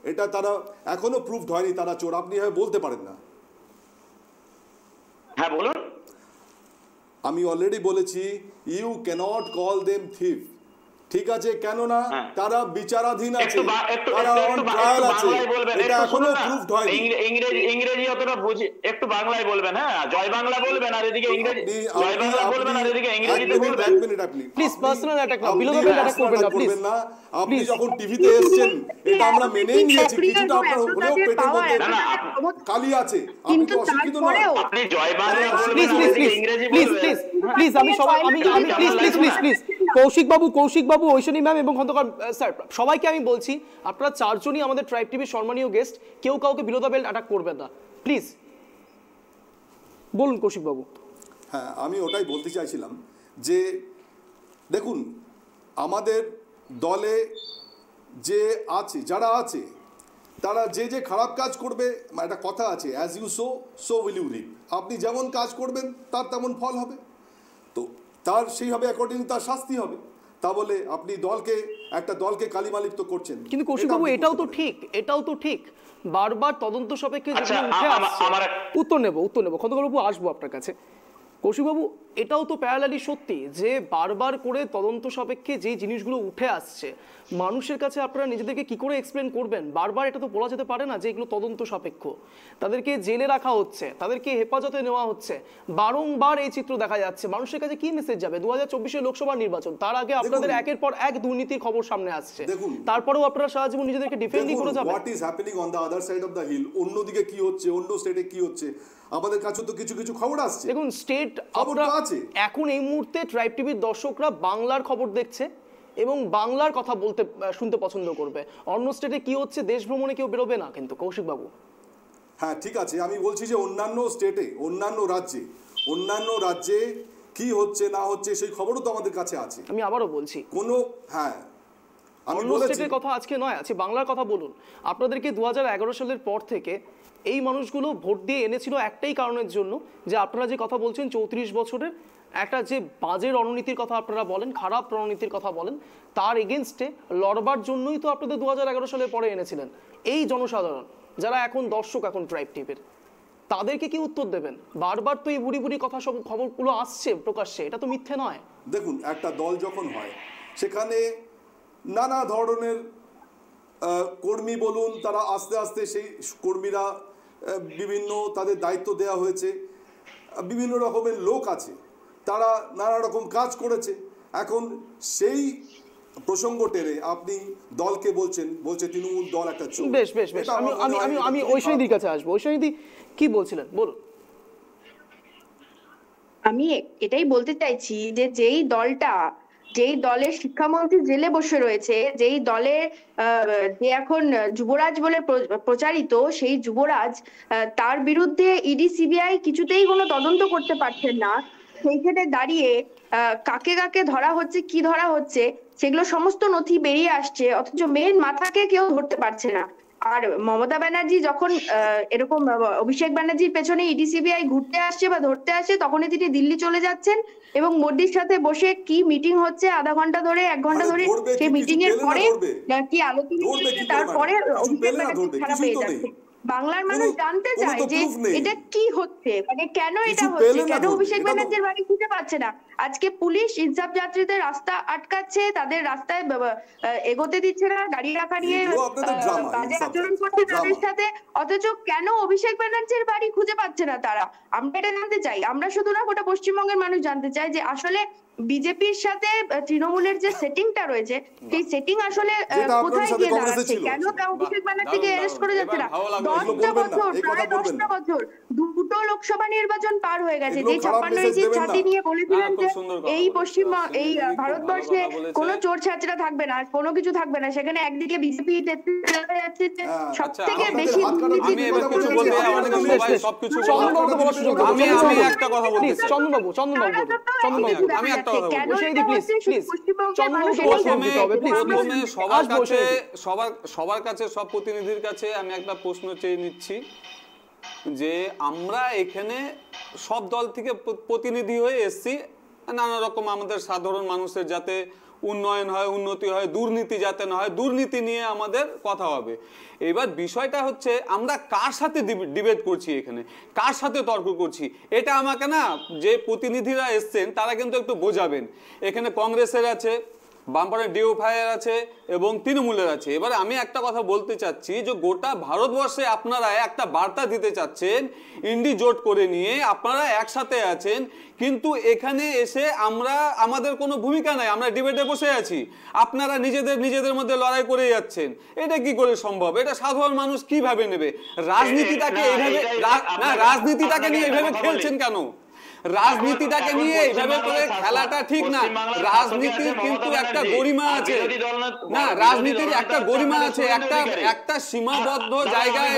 এটা তারা এখনো প্রুভড হয়নি তারা চোর। আপনি এভাবে বলতে পারেন না। হ্যাঁ বলুন। আমি অলরেডি বলেছি, you can't call them thief, ঠিক আছে, কেননা হ্যাঁ। তারা বিচারাধীন আছে, একটু তারা অন ট্রায়াল আছে, বাংলায় বলবেন, এটা একটু এখনো শুনুন না। প্রুভড হয়নি। ইংরেজি অতটা বুঝি, একটু বাংলায় বলবেন। হ্যাঁ, জয় বাংলা বলবেন আর এদিকে ইংরেজি, জয় বাংলা বলবেন আর এদিকে ইংরেজিতে বলবেন। এক মিনিট আপনি Please, আপনি- personal attack না, আপনি below the belt attack personal করবেন না, attack please. করবেন না। আপনি Please. যখন টিভিতে এসেছেন এটা আমরা মেনেই নিয়েছি, কিছুটা আপনার হলেও পেটের মধ্যে না, না, কালি আছে, আপনি কিন্তু তো অশিক্ষিত নন। তারপরেও আপনি জয় বাংলা বলবেন প্লিজ আর প্লিজ এদিকে প্লিজ ইংরেজি প্লিজ বলবেন। প্লিজ প্লিজ আমি সবাই আমি আমি please please please please please Koushik বাবু, ঐশনী ম্যাম এবং খন্দকার স্যার, সবাইকে আমি বলছি আপনারা চারজনই আমাদের ট্রাইব টিভির সম্মানীয় গেস্ট, কেউ কাউকে বিলো দ্য বেল্ট অ্যাটাক করবেন না প্লিজ। বলুন কৌশিক বাবু। হ্যাঁ, আমি ওটাই বলতে চাইছিলাম যে দেখুন, আমাদের দলে যে আছে, যারা আছে, তারা যে যে খারাপ কাজ করবে, একটা কথা আছে, as you sow will you reap. আপনি যেমন কাজ করবেন তার তেমন ফল হবে, তো তার সেইভাবে অ্যাকর্ডিং তার শাস্তি হবে। তা বলে আপনি একটা দলকে কালিমালিপ্ত করছেন। কিন্তু কৌশিক বাবু এটাও তো ঠিক বারবার তদন্ত সাপেক্ষে আচ্ছা, যেগুলো উঠে আসছে, আমার উত্তর নেব খন্দকার বাবু, আসবো আপনার কাছে। কৌশিক বাবু এটাও তো প্যারালালি সত্যি যে বারবার করে তদন্ত সাপেক্ষে যে জিনিসগুলো উঠে আসছে, মানুষের কাছে আপনারা নিজেদেরকে কি করে এক্সপ্লেন করবেন? বারবার এটা তো বলা যেতে পারে না যে এগুলো তদন্ত সাপেক্ষ, তাদেরকে জেলে রাখা হচ্ছে, তাদেরকে হেফাজতে নেওয়া হচ্ছে, বারংবার এই চিত্র দেখা যাচ্ছে। মানুষের কাছে কি মেসেজ যাবে? 2024 লোকসভা নির্বাচন, তার আগে আপনাদের একের পর এক দুর্নীতির খবর সামনে আসছে, তারপরেও আপনারা সারা জীবন নিজেদেরকে ডিফেন্ডই করে যাবেন। What is happening on the other side of the hill, অন্যদিকে কি হচ্ছে, অন্য স্টেটে কি হচ্ছে, আমাদের কাছে তো কিছু কিছু খবর আসছে। দেখুন স্টেট খবরটা আছে। এখন এই মুহূর্তে ট্রাইব টিভির দর্শকরা বাংলার খবর দেখছে এবং বাংলার কথা শুনতে পছন্দ করবে। অন্য স্টেটে কি হচ্ছে, দেশ ভ্রমণে কেউ বেরোবে না কিন্তু কৌশিক বাবু। হ্যাঁ, ঠিক আছে, আমি বলছি যে অন্যান্য স্টেটে, অন্যান্য রাজ্যে কি হচ্ছে না হচ্ছে সেই খবরও তো আমাদের কাছে আছে। আমি আবারও বলছি হ্যাঁ, আমি অন্য বলেছি স্টেটের কথা আজকে নয়, আছে বাংলার কথা বলুন। আপনাদেরকে 2011 সালের পর থেকে এই মানুষগুলো ভোট দিয়ে এনেছিল একটাই কারণের জন্য, যে আপনারা যে কথা বলছেন 34 বছরের একটা যে বাজে রণনীতির কথা আপনারা বলেন, খারাপ রণনীতির কথা বলেন, তার এগেনস্টে লড়বার জন্যই তো আপনাদের 2011 সালের পরে এনেছিলেন। এই জনসাধারণ যারা এখন দর্শক, এখন ট্রাইব টিভির, তাদেরকে কি উত্তর দেবেন? বারবার তো এই বুড়ি বুড়ি কথা, সব খবরগুলো আসছে প্রকাশ্যে, এটা তো মিথ্যে নয়। দেখুন, একটা দল যখন হয় সেখানে নানা ধরনের কর্মী বলুন, তারা আস্তে আস্তে সেই কর্মীরা বিভিন্ন তাদের দায়িত্ব দেওয়া হয়েছে, বিভিন্ন রকমের লোক আছে, তারা নানা রকম কাজ করেছে। এখন সেই প্রসঙ্গ টেনে আপনি দলকে বলছে তৃণমূল দল একটা চোর। বেশ বেশ বেশ, আমি ঐশনীদির কাছে আসবো। ঐশনীদি কি বলছিলেন বলুন। আমি এটাই বলতে চাইছি যে যেই দলের শিক্ষামন্ত্রী জেলে বসে রয়েছে, যেই দলের যে এখন যুবরাজ বলে প্রচারিত, সেই যুবরাজ, তার বিরুদ্ধে ইডি সিবিআই কিছুতেই কোনো তদন্ত করতে পারছেন না। সেইখানে দাঁড়িয়ে কাকে কাকে ধরা হচ্ছে, কি ধরা হচ্ছে, সেগুলো সমস্ত নথি বেরিয়ে আসছে, অথচ মেন মাথাকে কেউ ধরতে পারছে না। আর মমতা ব্যানার্জি যখন এরকম অভিষেক ব্যানার্জির পেছনে ইডি সিবিআই ঘুরতে আসছে বা ধরতে আসছে, তখনই তিনি দিল্লি চলে যাচ্ছেন এবং মোদির সাথে বসে কি মিটিং হচ্ছে আধা ঘন্টা ধরে, 1 ঘন্টা ধরে, সেই মিটিং এর পরে কি আলোচনা হচ্ছে, তারপরে অভিষেক ব্যানার্জি ছাড়া পেয়ে যাচ্ছে। বাংলার মানুষ জানতে চায় যে এটা কি হচ্ছে, মানে কেন এটা হচ্ছে, কেন অভিষেক ব্যানার্জির বাড়ি খুঁজে পাচ্ছে না। আজকে পুলিশ ইনসাফ যাত্রীদের রাস্তা আটকাচ্ছে, তাদের রাস্তায় এগোতে দিচ্ছে না, গাড়ি রাখা নিয়ে বাজে আচরণ করছে তাদের সাথে, অথচ কেন অভিষেক ব্যানার্জির বাড়ি খুঁজে পাচ্ছে না তারা? আমরা এটা জানতে চাই। আমরা শুধু না, গোটা পশ্চিমবঙ্গের মানুষ জানতে চায় যে আসলে বিজেপির সাথে তৃণমূলের যে সেটিংটা রয়েছে, সেই সেটিং আসলে কোথায় গিয়ে দাঁড়াচ্ছে, কেন অভিষেক ব্যানার্জিকে অ্যারেস্ট করে যাচ্ছে না? 10টা বছর, প্রায় 10টা বছর, 2টো লোকসভা নির্বাচন পার হয়ে গেছে, যে 56 ইঞ্চির ছাতি নিয়ে বলেছিলেন যে এই ভারতবর্ষে কোনো চোর ছাত্রা থাকবে না, কোনো কিছু থাকবে না, সেখানে একদিকে বিজেপি যাচ্ছে সব থেকে বেশি। আমি এবার কিছু বলতে, আমাদের সবাই সবকিছু আমি একটা কথা বলতে চাই। চন্দনবাবু আমি একটা কথা বলবো। সবার কাছে, সব প্রতিনিধির কাছে আমি একটা প্রশ্ন চেয়ে নিচ্ছি যে আমরা এখানে সব দল থেকে প্রতিনিধি হয়ে এসছি, নানা রকম আমাদের সাধারণ মানুষের যাতে উন্নয়ন হয়, উন্নতি হয়, দুর্নীতি যাতে না হয়, দুর্নীতি নিয়ে আমাদের কথা হবে। এবার বিষয়টা হচ্ছে আমরা কার সাথে ডিবেট করছি, এখানে কার সাথে তর্ক করছি, এটা আমাকে না, যে প্রতিনিধিরা এসছেন তারা কিন্তু একটু বোঝাবেন। এখানে কংগ্রেসের আছে, বামপার্টির ডিওফাইয়ের আছে এবং তৃণমূলের আছে। এবারে আমি একটা কথা বলতে চাচ্ছি যে গোটা ভারতবর্ষে আপনারা একটা বার্তা দিতে চাচ্ছেন ইন্ডি জোট করে নিয়ে আপনারা একসাথে আছেন, কিন্তু এখানে এসে আমাদের কোনো ভূমিকা নাই, আমরা ডিবেটে বসে আছি, আপনারা নিজেদের মধ্যে লড়াই করে যাচ্ছেন। এটা কি করে সম্ভব? এটা সাধারণ মানুষ কিভাবে নেবে? রাজনীতিটাকে এইভাবে রাজনীতিটাকে নিয়ে এইভাবে খেলছেন কেন? রাজনীতিটাকে নিয়ে এইভাবে করে খেলাটা ঠিক না। রাজনীতির কিন্তু একটা গরিমা আছে, না রাজনীতির একটা গরিমা আছে, একটা সীমাবদ্ধ জায়গায়।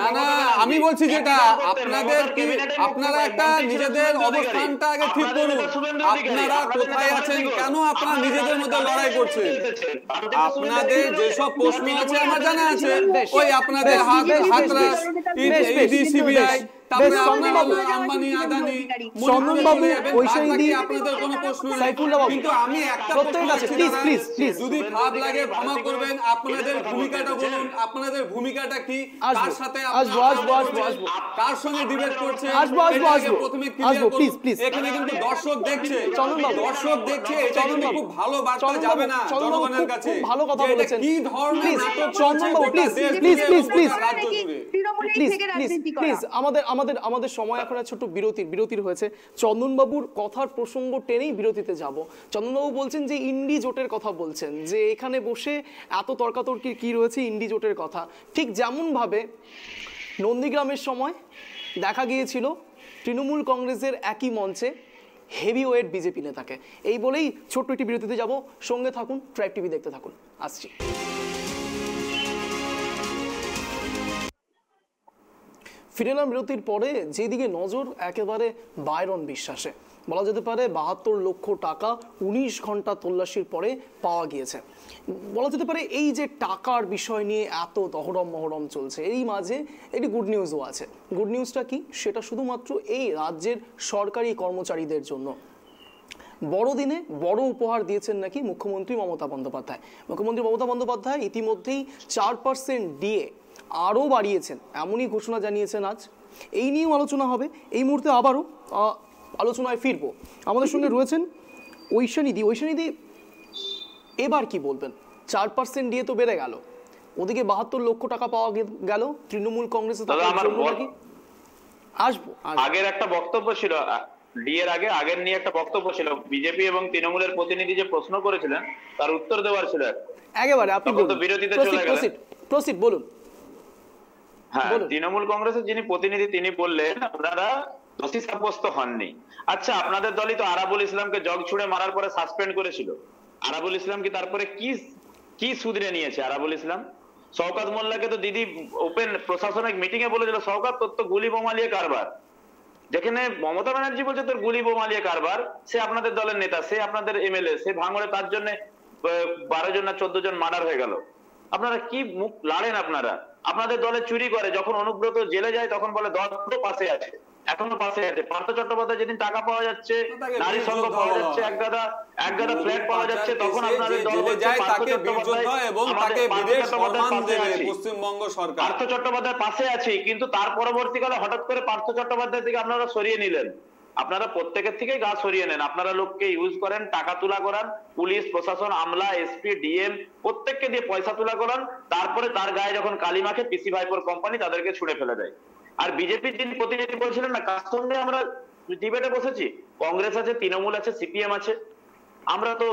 না না, আমি বলছি যেটা আপনাদের কি, আপনারা একটা নিজেদের অবস্থানটা আগে ঠিক করুন। আপনারা কোথায় আছেন, কেন আপনারা নিজেদের মধ্যে লড়াই করছেন? আপনাদের যেসব প্রশ্ন আছে আমার জানা আছে, ওই আপনাদের হাতরাস, ইডি, সিবিআই, কিন্তু আমি একটা যদি খারাপ লাগে ক্ষমা করবেন, আপনাদের ভূমিকাটা বলুন, আপনাদের ভূমিকাটা কি, কার সাথে কার সঙ্গে ডিবেট করছে প্রথমে ক্লিয়ার করুন। এখানে কিন্তু দর্শক দেখছে, দর্শক দেখছে, এটা কিন্তু খুব ভালো বার্তা যাবে না জনগণের কাছে। ভালো কথা বলেছেন, কি ধরনের নাটক চলছে প্লিজ আমাদের সময় এখন ছোট্ট বিরতির হয়েছে। চন্দনবাবুর কথার প্রসঙ্গ টেনেই বিরতিতে যাব। চন্দনবাবু বলছেন যে ইন্ডি জোটের কথা বলছেন, যে এখানে বসে এত তর্কাতর্কি কি রয়েছে ইন্ডি জোটের কথা। ঠিক যেমন ভাবে নন্দীগ্রামের সময় দেখা গিয়েছিল তৃণমূল কংগ্রেসের একই মঞ্চে হেভিওয়েট বিজেপি নেতাকে। এই বলেই ছোট্ট একটি বিরতিতে যাব, সঙ্গে থাকুন, ট্রাইব টিভি দেখতে থাকুন, আসছি। ফিরে এলাম বিরতির পরে। যেদিকে নজর একেবারে বাইরন বিশ্বাসে, বলা যেতে পারে ৭২ লক্ষ টাকা ১৯ ঘন্টা তল্লাশির পরে পাওয়া গিয়েছে। বলা যেতে পারে এই যে টাকার বিষয় নিয়ে এত তহরম মহরম চলছে, এই মাঝে একটি গুড নিউজও আছে। গুড নিউজটা কি, সেটা শুধুমাত্র এই রাজ্যের সরকারি কর্মচারীদের জন্য। বড়দিনে বড় উপহার দিয়েছেন নাকি মুখ্যমন্ত্রী মমতা বন্দ্যোপাধ্যায়। মুখ্যমন্ত্রী মমতা বন্দ্যোপাধ্যায় ইতিমধ্যেই 4% ডিএ আরও বাড়িয়েছেন, এমনই ঘোষণা জানিয়েছেন আজ। এই নিয়েও আলোচনা হবে। এই মুহূর্তে আবারও আলোচনায় ফিরবো। আমাদের সঙ্গে রয়েছেন ঐশানিদি। ঐশানিদি, এবার কি বলবেন? 4% ডিএ তো বেড়ে গেল, ওদিকে ৭২ লক্ষ টাকা পাওয়া গেল তৃণমূল কংগ্রেসে। আসবো, আগের একটা বক্তব্য ছিল, ডিএর আগের নিয়ে একটা বক্তব্য ছিল, বিজেপি এবং তৃণমূলের প্রতিনিধি যে প্রশ্ন করেছিলেন তার উত্তর দেওয়ার ছিল একেবারে। আপনি বিরতিতে চলে গেলেন, প্রসিড বলুন। হ্যাঁ, তৃণমূল কংগ্রেসের যিনি প্রতিনিধি তিনি বললেন আপনারা দোষী সাব্যস্ত হননি। আচ্ছা, আপনাদের দলই তো আরাবুল ইসলামকে জগ ছুড়ে মারার পরে সাসপেন্ড করেছিল। আরাবুল ইসলাম কি তারপরে কি সুধরে নিয়েছে? আরাবুল ইসলাম শওকত মোল্লাকে তো দিদি ওপেন প্রশাসনিক মিটিং এ বলেছিল, শওকত তোর তো গুলি বোমা নিয়ে কারবার। যেখানে মমতা ব্যানার্জি বলছে তোর গুলি বোমা নিয়ে কারবার, সে আপনাদের দলের নেতা, সে আপনাদের এমএলএ, সে ভাঙড়ে তার জন্য 12 জন না 14 জন মার্ডার হয়ে গেল। আপনারা কি মুখ লাড়েন? আপনাদের দলে চুরি করে, যখন অনুব্রত জেলে যায় তখন বলে দল তো পাশে আছে, এখনো পাশে আছে। পার্থ চট্টোপাধ্যায় যেদিন টাকা পাওয়া যাচ্ছে, নারী সংঘ পাওয়া যাচ্ছে, এক গাদা ফ্ল্যাট পাওয়া যাচ্ছে, তখন আপনাদের দল বলছে পার্থ চট্টোপাধ্যায় পাশে আছে। কিন্তু তার পরবর্তীকালে হঠাৎ করে পার্থ চট্টোপাধ্যায় থেকে আপনারা সরিয়ে নিলেন। আপনারা প্রত্যেকের থেকে গা সরিয়ে নেন, আপনারা লোককে ইউজ করেন, টাকা তুলা করান, পুলিশ প্রশাসন, আমলা, এসপি, ডিএম প্রত্যেককে দিয়ে পয়সা তুলা করান, তারপরে তার গায়ে যখন কালিমাকে পিসি ভাইপোর কোম্পানি তাদেরকে ছুড়ে ফেলে দেয়। আর বিজেপির যিনি প্রতিনিধি বলছিলেন না, কার সঙ্গে আমরা ডিবেটে বসেছি? কংগ্রেস আছে, তৃণমূল আছে, সিপিএম আছে। আমরা তো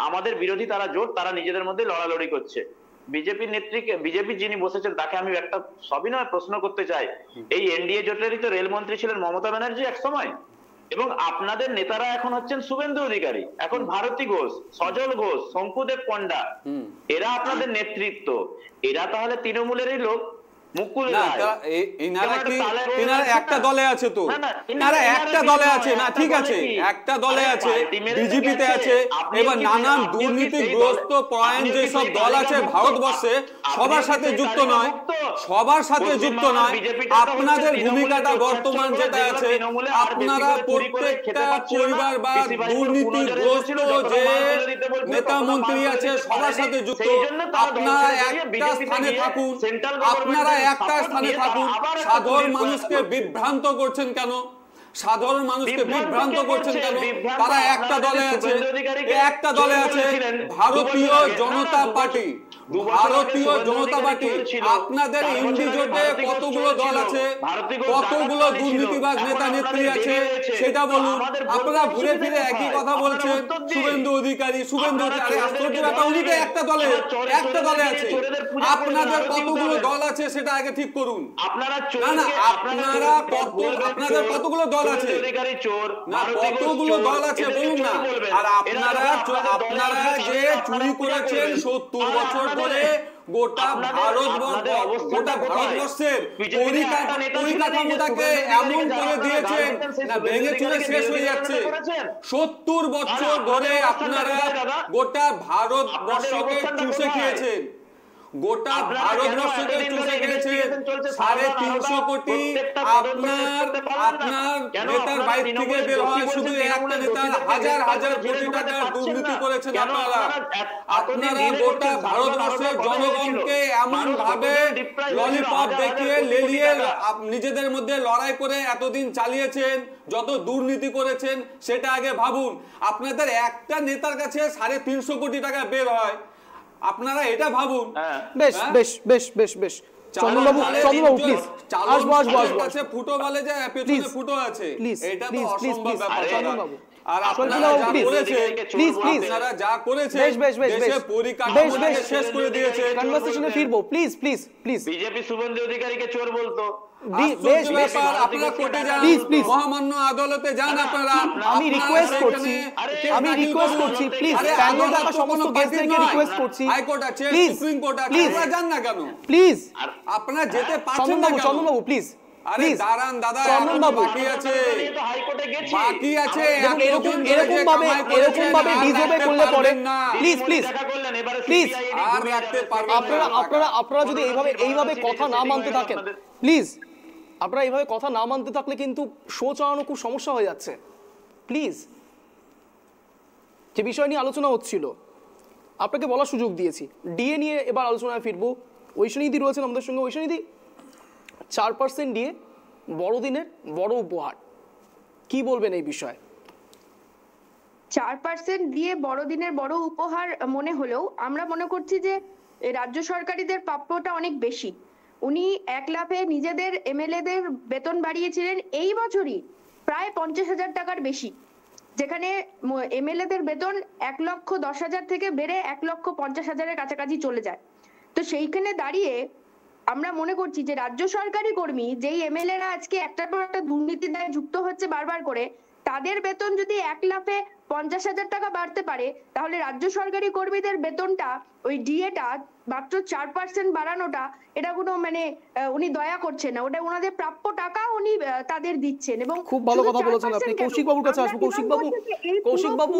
আমাদের বিরোধী তারা জোট, তারা নিজেদের মধ্যে লড়ালড়ি করছে। বিজেপির নেত্রীকে, বিজেপি যিনি বসেছেন তাকে আমি একটা সবিনয় প্রশ্ন করতে চাই। এই এনডিএ জোটেরই তো রেলমন্ত্রী ছিলেন মমতা ব্যানার্জি এক সময়, এবং আপনাদের নেতারা এখন হচ্ছেন শুভেন্দু অধিকারী, এখন ভারতী ঘোষ, সজল ঘোষ, শঙ্কুদেব পণ্ডা, এরা আপনাদের নেতৃত্ব। এরা তাহলে তৃণমূলেরই লোক। মুকুল একটা দলে আছে, তো একটা দলে আছে না, ঠিক আছে, একটা দলে আছে, বিজেপিতে আছে। এবার নানান দুর্নীতিগ্রস্ত পয়েন্ট যেসব দল আছে ভারতবর্ষে, সবার সাথে যুক্ত নয়, সবার সাথে যুক্ত নয়। আপনাদের ভূমিকাটা বর্তমান যেটা আছে, আপনারা প্রত্যেকটা পরিবার বা দুর্নীতিগ্রস্ত যে নেতা মন্ত্রী আছে সবার সাথে যুক্ত। আপনারা একটা স্থানে থাকুন, আপনারা একটা স্থানে থাকুন। সাধারণ মানুষকে বিভ্রান্ত করছেন কেন? সাধারণ মানুষকে বিভ্রান্ত করছেন কেন? তারা একটা দলে আছে, একটা দলে আছে ভারতীয় জনতা পার্টি। ভারতীয় জনতা পার্টি, আপনাদের ইন্ডি জোটে কতগুলো দল আছে, কতগুলো দুর্নীতিবাজ নেতা নেত্রী আছে সেটা বলুন। আপনারা ঘুরে ফিরে একই কথা বলছেন, শুভেন্দু অধিকারী, শুভেন্দু অধিকারী। আশ্চর্য ব্যাপার, উনি তো একটা দলে আছে। আপনাদের কতগুলো দল আছে সেটা আগে ঠিক করুন। না না, আপনাদের কতগুলো দল আছে, না কতগুলো দল আছে বলুন না। আর আপনারা যে চুরি করেছেন 70 বছর ধরে গোটা ভারতবর্ষের পরিকাঠামোটাকে এমন করে দিয়েছেন না ভেঙে চুরে শেষ হয়ে যাচ্ছে। 70 বছর ধরে আপনারা গোটা ভারতবর্ষকে চুষে খেয়েছেন, গোটা ভারতবর্ষকে চুষে খেয়েছেন। 350 কোটি আপনার নেতার বাইর থেকে বের হয়, শুধু একটা নেতার হাজার হাজার কোটি টাকার দুর্নীতি করেছেন আপনারা গোটা ভারতবর্ষের জনগণকে এমন ভাবে ললিপপ দেখিয়ে লেলিয়ে নিজেদের মধ্যে লড়াই করে এতদিন চালিয়েছেন, যত দুর্নীতি করেছেন সেটা আগে ভাবুন। আপনাদের একটা নেতার কাছে 350 কোটি টাকা বের হয়, আপনারা এটা ভাবুন। বেশ বেশ বেশ বেশ বেশ চন্দনবাবু প্লিজ আসবো ফুটো বলে যে পেছনে ফুটো আছে, এটা তো অসম্ভব ব্যাপার চন্দনবাবু। আর আপনারা যা করেছেন দেশের পরিকাঠামোকে শেষ করে দিয়েছে। কনভারসেশনে ফিরবো please please please. BJP Suvendu অধিকারীকে চোর বলতো, আপনারা কোর্টে যান, মহামান্য আদালতে যান। আপনারা আমি রিকোয়েস্ট করছি প্লিজ, প্যানেলে থাকা সমস্ত গেস্টদেরকে রিকোয়েস্ট করছি, হাইকোর্ট আছে, সুপ্রিম কোর্ট আছে, আপনারা যান না কেন প্লিজ? আপনারা যেতে পারছেন না কেন? চন্দনবাবু প্লিজ আরে দাঁড়ান দাদা, বাকি আছে এরকম ভাবে ডিজোবে করলে পরে প্লিজ প্লিজ প্লিজ আপনারা যদি এইভাবে কথা না মানতে থাকেন, প্লিজ আপনারা এইভাবে কথা না মানতে থাকলে কিন্তু শো চালানো খুব সমস্যা হয়ে যাচ্ছে। প্লিজ, যে বিষয় নিয়ে আলোচনা হচ্ছিল আপনাকে বলার সুযোগ দিয়েছি, ডিএ নিয়ে এবার আলোচনায় ফিরবো। ঐশানীদি রয়েছেন আমাদের সঙ্গে। ঐশানীদি, 4% দিয়ে বড়দিনের বড় উপহার, কি বলবেন এই বিষয়ে? 4% দিয়ে বড়দিনের বড় উপহার মনে হলেও আমরা মনে করছি যে রাজ্য সরকারিদের প্রাপ্যটা অনেক বেশি। উনি এক লাফে নিজেদের এমএলএদের বেতন বাড়িয়েছিলেন এই বছরই প্রায় 50,000 টাকার বেশি, যেখানে এমএলএদের বেতন 1,10,000 থেকে বেড়ে 1,50,000-এর কাছাকাছি চলে যায়। তো সেইখানে দাঁড়িয়ে আমরা মনে করছি যে রাজ্য সরকারি কর্মী, যেই এমএলএরা আজকে একটার পর একটা দুর্নীতির দায়ে যুক্ত হচ্ছে বারবার করে, তাদের বেতন যদি 1 লাফে 50,000 টাকা বাড়তে পারে, তাহলে রাজ্য সরকারি কর্মীদের বেতনটা ওই ডিএটা মাত্র 4% বাড়ানোটা এটা কোনো মানে উনি দয়া করছেন না, ওটা ওনাদের প্রাপ্য টাকা উনি তাদের দিচ্ছেন। এবং খুব ভালো কথা বলেছেন আপনি। কৌশিক বাবুর কাছে আসবো। কৌশিক বাবু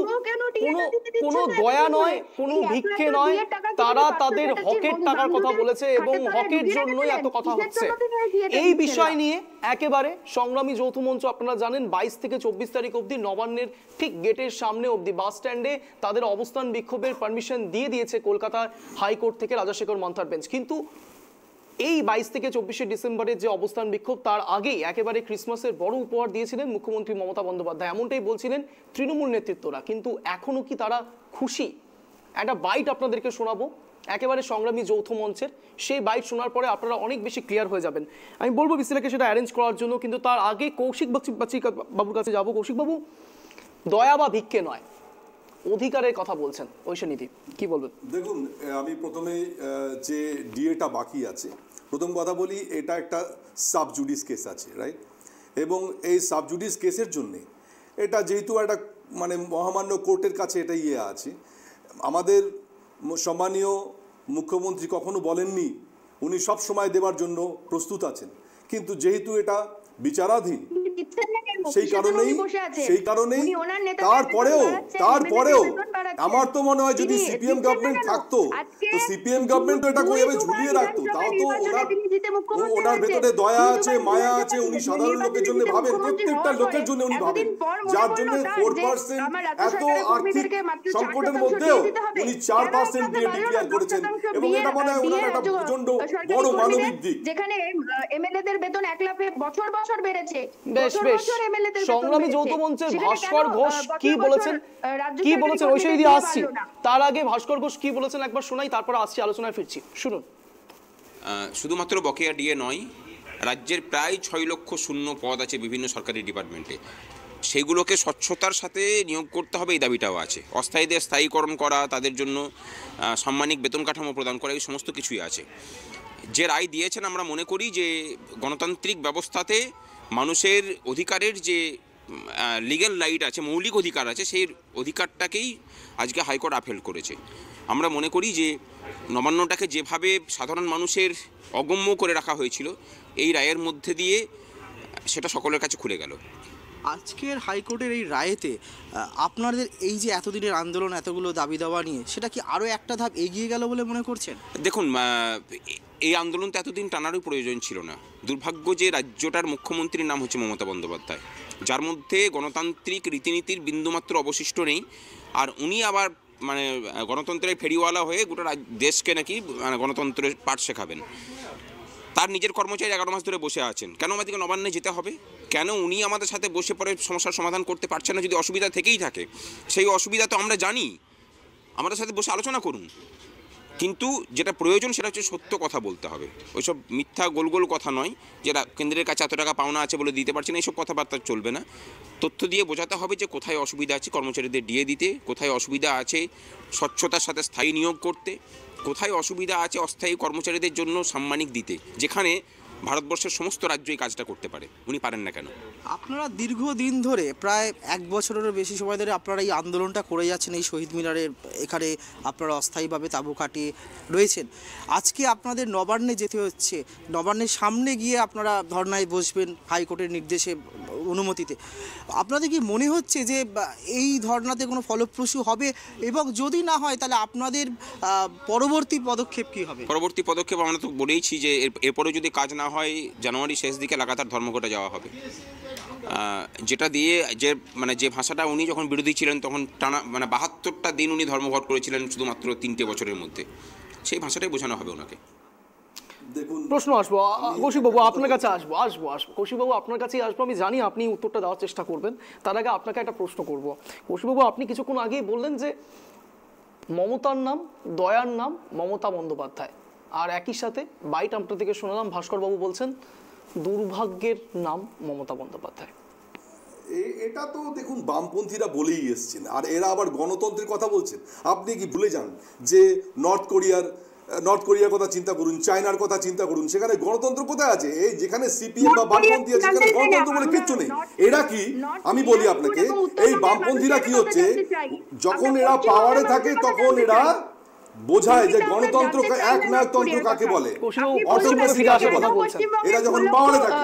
কোনো দয়া নয়, কোনো ভিক্ষে নয়, তারা তাদের হকের টাকার কথা বলেছে এবং হকের জন্যই এত কথা হচ্ছে। এই বিষয় নিয়ে একেবারে সংগ্রামী যৌথ মঞ্চ, আপনারা জানেন 22 থেকে 24 তারিখ অবধি নবান্নের ঠিক গেটের সামনে অবধি বাস স্ট্যান্ডে তাদের অবস্থান বিক্ষোভের পারমিশন দিয়ে দিয়েছে কলকাতা হাইকোর্ট থেকে রাজাশেখর মান্থার বেঞ্চ। কিন্তু এই 22 থেকে 24শে ডিসেম্বরের যে অবস্থান বিক্ষোভ, তার আগেই একেবারে ক্রিসমাসের বড় উপহার দিয়েছিলেন মুখ্যমন্ত্রী মমতা বন্দ্যোপাধ্যায়, এমনটাই বলছিলেন তৃণমূল নেতৃত্বরা। কিন্তু এখনো কি তারা খুশি? একটা বাইট আপনাদেরকে শোনাবো একেবারে সংগ্রামী যৌথ মঞ্চের, সেই বাইট শোনার পরে আপনারা অনেক বেশি ক্লিয়ার হয়ে যাবেন। আমি বলবো বিসিলাকে সেটা অ্যারেঞ্জ করার জন্য, কিন্তু তার আগে কৌশিক বাবুর কাছে যাবো। কৌশিক বাবু, দয়া বা ভিক্ষে নয়, অধিকারের কথা বলছেন ঐশানীদি, কি বলবেন? দেখুন, আমি প্রথমে যে ডিএটা বাকি আছে, প্রথম কথা বলি, এটা একটা সাবজুডিস কেস আছে, রাইট? এবং এই সাবজুডিস কেসের জন্যে এটা যেহেতু একটা মানে মহামান্য কোর্টের কাছে এটা আছে, আমাদের সম্মানীয় মুখ্যমন্ত্রী কখনো বলেননি উনি সব সময় দেওয়ার জন্য প্রস্তুত আছেন, কিন্তু যেহেতু এটা বিচারাধীন সেই কারণেই তারপরেও আমার তো মনে হয় যদি সিপিএম গভর্নমেন্ট থাকতো, তো সিপিএম গভর্নমেন্ট তো এটা কোইভাবে ঝুলিয়ে রাখতো। তাও তো ওনার ভেতরে দয়া আছে, মায়া আছে, উনি সাধারণ লোকের জন্য ভাবেন, প্রত্যেকটা লোকের জন্য উনি ভাবেন, যার জন্য 4% এত আর্থিক সংকটের মধ্যেও উনি 4% দিয়ে ডিক্লেয়ার করেছেন। এবং এটা মনে হয় ওনার একটা প্রচন্ড বড় মানবিক দিক। যেখানে এমএলএদের বেতন 1 লাফে বছর বছর বেড়েছে, বেশ বেশ সংগ্রামী যৌথ মঞ্চের ভাস্কর ঘোষ কি বলেছেন ওই সেই দিয়ে আসছি। তার আগে ভাস্কর ঘোষ কি বলেছেন একবার শোনাই, তারপর আসছি, আলোচনায় ফিরছি, শুনুন। শুধুমাত্র বকেয়া ডিএ নয়, রাজ্যের প্রায় 6 লক্ষ শূন্য পদ আছে বিভিন্ন সরকারি ডিপার্টমেন্টে, সেগুলোকে স্বচ্ছতার সাথে নিয়োগ করতে হবে এই দাবিটাও আছে। অস্থায়ীদের স্থায়ীকরণ করা, তাদের জন্য সাম্মানিক বেতন কাঠামো প্রদান করা, এই সমস্ত কিছুই আছে। যে রায় দিয়েছেন আমরা মনে করি যে গণতান্ত্রিক ব্যবস্থাতে মানুষের অধিকারের যে লিগ্যাল রাইট আছে, মৌলিক অধিকার আছে, সেই অধিকারটাকেই আজকে হাইকোর্ট আপহেল্ড করেছে। আমরা মনে করি যে নবান্নটাকে যেভাবে সাধারণ মানুষের অগম্য করে রাখা হয়েছিল, এই রায়ের মধ্যে দিয়ে সেটা সকলের কাছে খুলে গেল। আজকের হাইকোর্টের এই রায়েতে আপনাদের এই যে এতদিনের আন্দোলন, এতগুলো দাবি দাওয়া নিয়ে, সেটা কি আরও একটা ধাপ এগিয়ে গেল বলে মনে করছেন? দেখুন, এই আন্দোলন তো এতদিন টানারও প্রয়োজন ছিল না। দুর্ভাগ্য যে রাজ্যটার মুখ্যমন্ত্রীর নাম হচ্ছে মমতা বন্দ্যোপাধ্যায়, যার মধ্যে গণতান্ত্রিক রীতিনীতির বিন্দুমাত্র অবশিষ্ট নেই। আর উনি আবার মানে গণতন্ত্রের ফেরিওয়ালা হয়ে গোটা দেশকে নাকি গণতন্ত্রের পাঠ শেখাবেন। তার নিজের কর্মচারী 11 মাস ধরে বসে আছেন। কেন আমাদেরকে নবান্নে যেতে হবে? কেন উনি আমাদের সাথে বসে পড়ে সমস্যার সমাধান করতে পারছেন না? যদি অসুবিধা থেকেই থাকে, সেই অসুবিধা তো আমরা জানি, আমাদের সাথে বসে আলোচনা করুন। কিন্তু যেটা প্রয়োজন সেটা হচ্ছে সত্য কথা বলতে হবে। ওইসব মিথ্যা গোল গোল কথা নয়, যেটা কেন্দ্রের কাছে এত টাকা পাওনা আছে বলে দিতে পারছে না, এইসব কথাবার্তা চলবে না। তথ্য দিয়ে বোঝাতে হবে যে কোথায় অসুবিধা আছে কর্মচারীদের ডিএ দিতে, কোথায় অসুবিধা আছে স্বচ্ছতার সাথে স্থায়ী নিয়োগ করতে, কোথায় অসুবিধা আছে অস্থায়ী কর্মচারীদের জন্য সাম্মানিক দিতে, যেখানে ভারতবর্ষের সমস্ত রাজ্য এই কাজটা করতে পারে, উনি পারেন না কেন? আপনারা দীর্ঘদিন ধরে, প্রায় 1 বছরেরও বেশি সময় ধরে আপনারা এই আন্দোলনটা করে যাচ্ছেন। এই শহীদ মিনারের এখানে আপনারা অস্থায়ীভাবে তাঁবু কাটিয়ে রয়েছেন। আজকে আপনাদের নবান্নে যেতে হচ্ছে, নবান্নের সামনে গিয়ে আপনারা ধর্নায় বসবেন হাইকোর্টের নির্দেশে, অনুমতিতে। আপনাদের কি মনে হচ্ছে যে এই ধর্নাতে কোনো ফলপ্রসূ হবে, এবং যদি না হয় তাহলে আপনাদের পরবর্তী পদক্ষেপ কি হবে? পরবর্তী পদক্ষেপ আমরা তো বলেইছি যে এরপরে যদি কাজ না হয়, জানুয়ারি শেষ দিকে লাগাতার ধর্মঘটে যাওয়া হবে। যেটা দিয়ে যে ভাষাটা উনি যখন বিরোধী ছিলেন তখন টানা 72টা দিন উনি ধর্মঘট করেছিলেন শুধুমাত্র 3টে বছরের মধ্যে, সেই ভাষাটাই বোঝানো হবে ওনাকে। প্রশ্ন আসবো কৌশিকবাবু, আপনার কাছে আসবো কৌশিকবাবু, আপনার কাছেই আসবো। আমি জানি আপনি উত্তরটা দেওয়ার চেষ্টা করবেন, তার আগে আপনাকে একটা প্রশ্ন করব। কৌশিকবাবু, আপনি কিছুক্ষণ আগেই বললেন যে মমতার নাম, দয়ার নাম মমতা বন্দ্যোপাধ্যায়, আর একই সাথে বাইট আপনার থেকে শোনালাম ভাস্করবাবু বলছেন দুর্ভাগ্যের নাম মমতা বন্দ্যোপাধ্যায়। এটা তো দেখুন বামপন্থীরা বলেই এসছেন, আর এরা আবার গণতন্ত্রের কথা বলছেন। আপনি কি ভুলে যান যে নর্থ কোরিয়ার কথা চিন্তা করুন, চায়নার কথা চিন্তা করুন, সেখানে গণতন্ত্র কোথায় আছে? এই যেখানে সিপিএম বা বামপন্থী আছে সেখানে গণতন্ত্র বলে কিচ্ছু নেই। এরা কি, আমি বলি আপনাকে, এই বামপন্থীরা কি হচ্ছে, যখন এরা পাওয়ারে থাকে তখন এরা বোঝায় যে গণতন্ত্র একনায়কতন্ত্র কাকে বলে, এরা যখন পাওয়ারে থাকে।